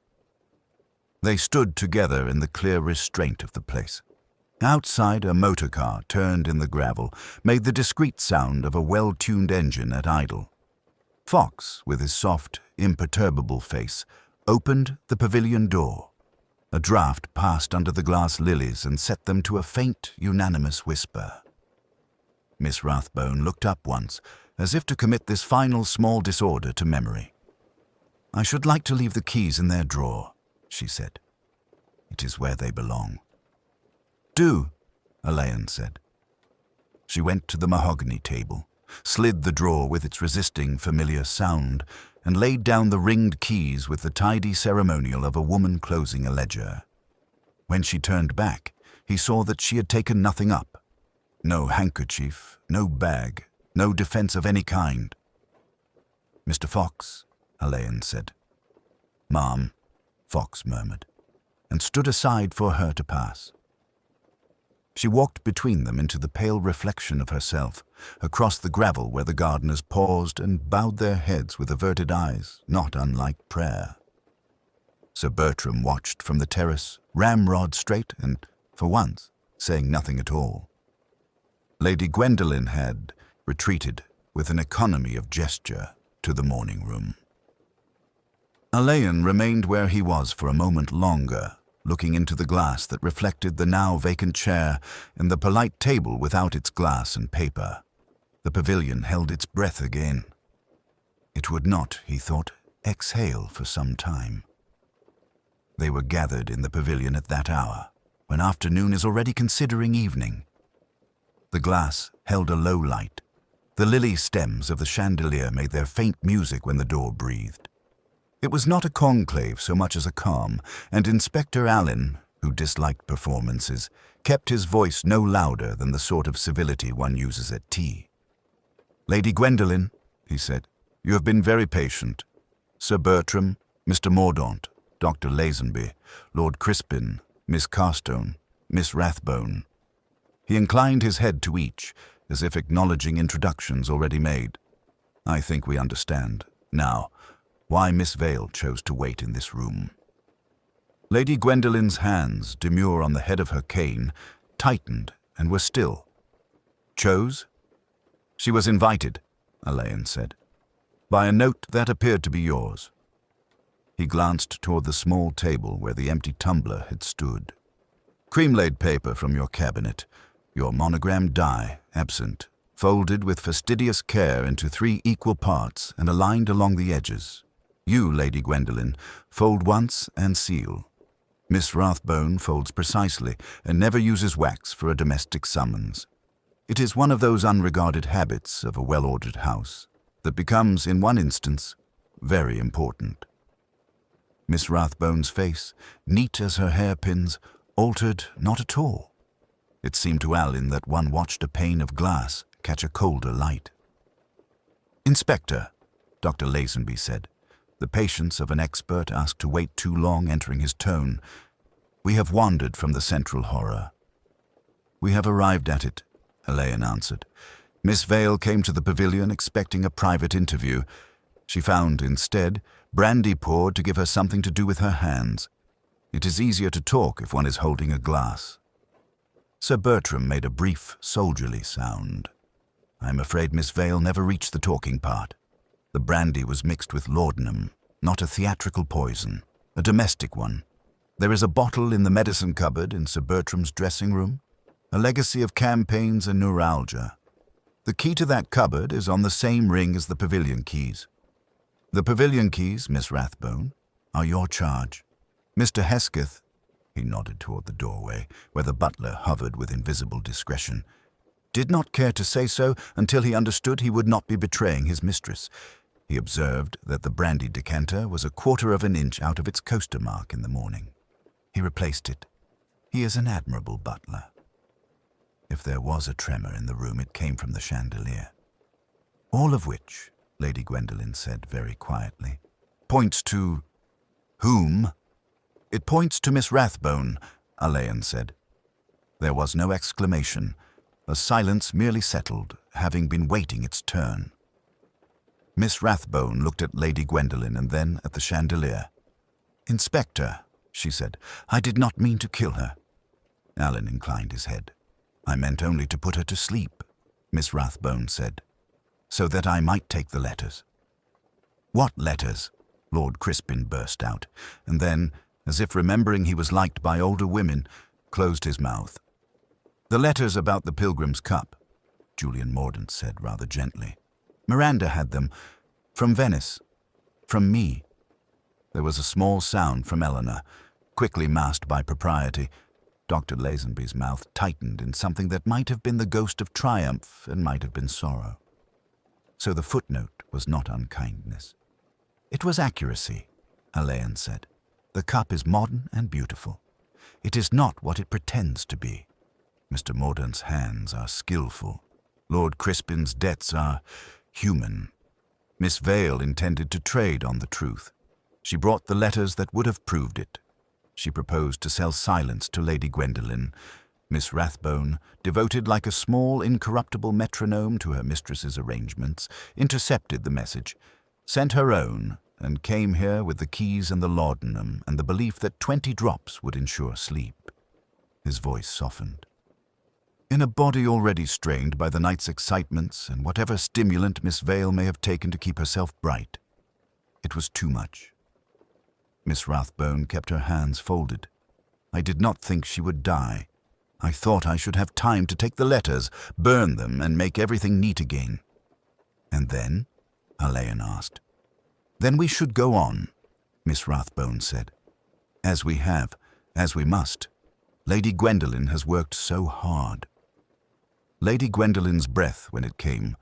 A: They stood together in the clear restraint of the place. Outside, a motor car turned in the gravel, made the discreet sound of a well-tuned engine at idle. Fox, with his soft, imperturbable face, opened the pavilion door. A draught passed under the glass lilies and set them to a faint, unanimous whisper. Miss Rathbone looked up once, as if to commit this final small disorder to memory. I should like to leave the keys in their drawer, she said. It is where they belong. Do, Alleyn said. She went to the mahogany table, slid the drawer with its resisting familiar sound, and laid down the ringed keys with the tidy ceremonial of a woman closing a ledger. When she turned back, he saw that she had taken nothing up. No handkerchief, no bag, no defense of any kind. Mr. Fox, Alleyn said. Ma'am, Fox murmured, and stood aside for her to pass. She walked between them into the pale reflection of herself, across the gravel where the gardeners paused and bowed their heads with averted eyes, not unlike prayer. Sir Bertram watched from the terrace, ramrod straight and, for once, saying nothing at all. Lady Gwendolen had retreated, with an economy of gesture, to the morning room. Alleyn remained where he was for a moment longer, looking into the glass that reflected the now vacant chair and the polite table without its glass and paper. The pavilion held its breath again. It would not, he thought, exhale for some time. They were gathered in the pavilion at that hour, when afternoon is already considering evening. The glass held a low light. The lily stems of the chandelier made their faint music when the door breathed. It was not a conclave so much as a calm, and Inspector Alleyn, who disliked performances, kept his voice no louder than the sort of civility one uses at tea. Lady Gwendolen, he said, you have been very patient. Sir Bertram, Mr. Mordaunt, Dr. Lazenby, Lord Crispin, Miss Carstone, Miss Rathbone. He inclined his head to each, as if acknowledging introductions already made. I think we understand, now, why Miss Vale chose to wait in this room. Lady Gwendolen's hands, demure on the head of her cane, tightened and were still. Chose? She was invited, Alleyn said, by a note that appeared to be yours. He glanced toward the small table where the empty tumbler had stood. Cream-laid paper from your cabinet. Your monogrammed die, absent, folded with fastidious care into 3 equal parts and aligned along the edges. You, Lady Gwendolen, fold once and seal. Miss Rathbone folds precisely and never uses wax for a domestic summons. It is one of those unregarded habits of a well-ordered house that becomes, in one instance, very important. Miss Rathbone's face, neat as her hairpins, altered not at all. It seemed to Alleyn that one watched a pane of glass catch a colder light. "Inspector," Dr. Lazenby said, the patience of an expert asked to wait too long entering his tone, "we have wandered from the central horror." "We have arrived at it," Alleyn answered. "Miss Vale came to the pavilion expecting a private interview. She found, instead, brandy poured to give her something to do with her hands. It is easier to talk if one is holding a glass." Sir Bertram made a brief, soldierly sound. "I am afraid Miss Vale never reached the talking part. The brandy was mixed with laudanum, not a theatrical poison, a domestic one. There is a bottle in the medicine cupboard in Sir Bertram's dressing room, a legacy of campaigns and neuralgia. The key to that cupboard is on the same ring as the pavilion keys. The pavilion keys, Miss Rathbone, are your charge. Mr. Hesketh," he nodded toward the doorway, where the butler hovered with invisible discretion, "did not care to say so until he understood he would not be betraying his mistress. He observed that the brandy decanter was 1/4 of an inch out of its coaster mark in the morning. He replaced it. He is an admirable butler." If there was a tremor in the room, it came from the chandelier. "All of which," Lady Gwendolen said very quietly, "points to—" "Whom?" "It points to Miss Rathbone," Alleyn said. There was no exclamation. A silence merely settled, having been waiting its turn. Miss Rathbone looked at Lady Gwendolen and then at the chandelier. "Inspector," she said, "I did not mean to kill her." Alleyn inclined his head. "I meant only to put her to sleep," Miss Rathbone said, "so that I might take the letters." "What letters?" Lord Crispin burst out, and then, as if remembering he was liked by older women, closed his mouth. "The letters about the Pilgrim's Cup," Julian Mordaunt said rather gently. "Miranda had them. From Venice. From me." There was a small sound from Eleanor, quickly masked by propriety. Dr. Lazenby's mouth tightened in something that might have been the ghost of triumph and might have been sorrow. So the footnote was not unkindness. "It was accuracy," Alleyn said. "The cup is modern and beautiful. It is not what it pretends to be. Mr. Mordaunt's hands are skillful. Lord Crispin's debts are human. Miss Vale intended to trade on the truth. She brought the letters that would have proved it. She proposed to sell silence to Lady Gwendolen. Miss Rathbone, devoted like a small, incorruptible metronome to her mistress's arrangements, intercepted the message, sent her own, and came here with the keys and the laudanum and the belief that 20 drops would ensure sleep." His voice softened. "In a body already strained by the night's excitements and whatever stimulant Miss Vale may have taken to keep herself bright, it was too much." Miss Rathbone kept her hands folded. "I did not think she would die. I thought I should have time to take the letters, burn them, and make everything neat again." "And then?" Alleyn asked. "Then we should go on," Miss Rathbone said. "As we have, as we must. Lady Gwendolen has worked so hard." Lady Gwendolen's breath, when it came,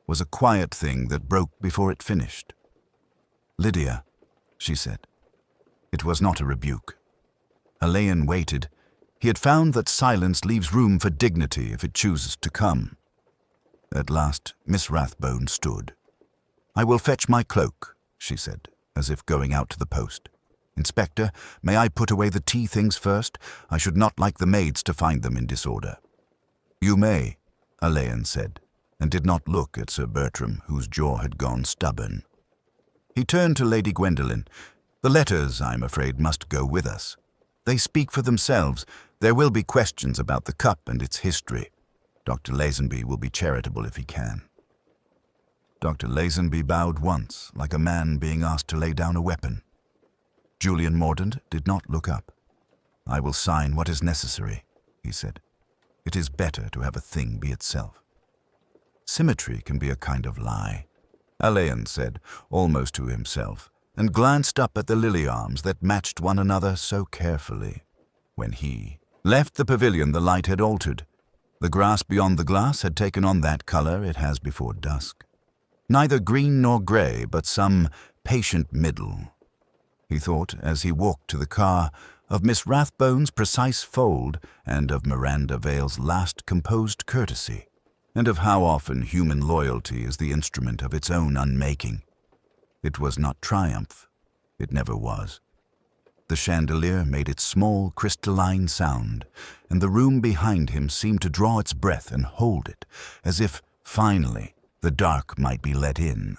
A: was a quiet thing that broke before it finished. "Lydia," she said. It was not a rebuke. Alleyn waited. He had found that silence leaves room for dignity if it chooses to come. At last, Miss Rathbone stood. "I will fetch my cloak," she said, as if going out to the post. "Inspector, may I put away the tea things first? I should not like the maids to find them in disorder." "You may," Alleyn said, and did not look at Sir Bertram, whose jaw had gone stubborn. He turned to Lady Gwendolen. "The letters, I'm afraid, must go with us. They speak for themselves. There will be questions about the cup and its history. Dr. Lazenby will be charitable if he can." Dr. Lazenby bowed once, like a man being asked to lay down a weapon. Julian Mordaunt did not look up. "I will sign what is necessary," he said. It is better to have a thing be itself. Symmetry can be a kind of lie, Alleyn said, almost to himself, and glanced up at the lily arms that matched one another so carefully. When he left the pavilion, the light had altered. The grass beyond the glass had taken on that color it has before dusk. Neither green nor gray, but some patient middle. He thought, as he walked to the car, of Miss Rathbone's precise fold and of Miranda Vale's last composed courtesy, and of how often human loyalty is the instrument of its own unmaking. It was not triumph. It never was. The chandelier made its small, crystalline sound, and the room behind him seemed to draw its breath and hold it, as if, finally, the dark might be let in.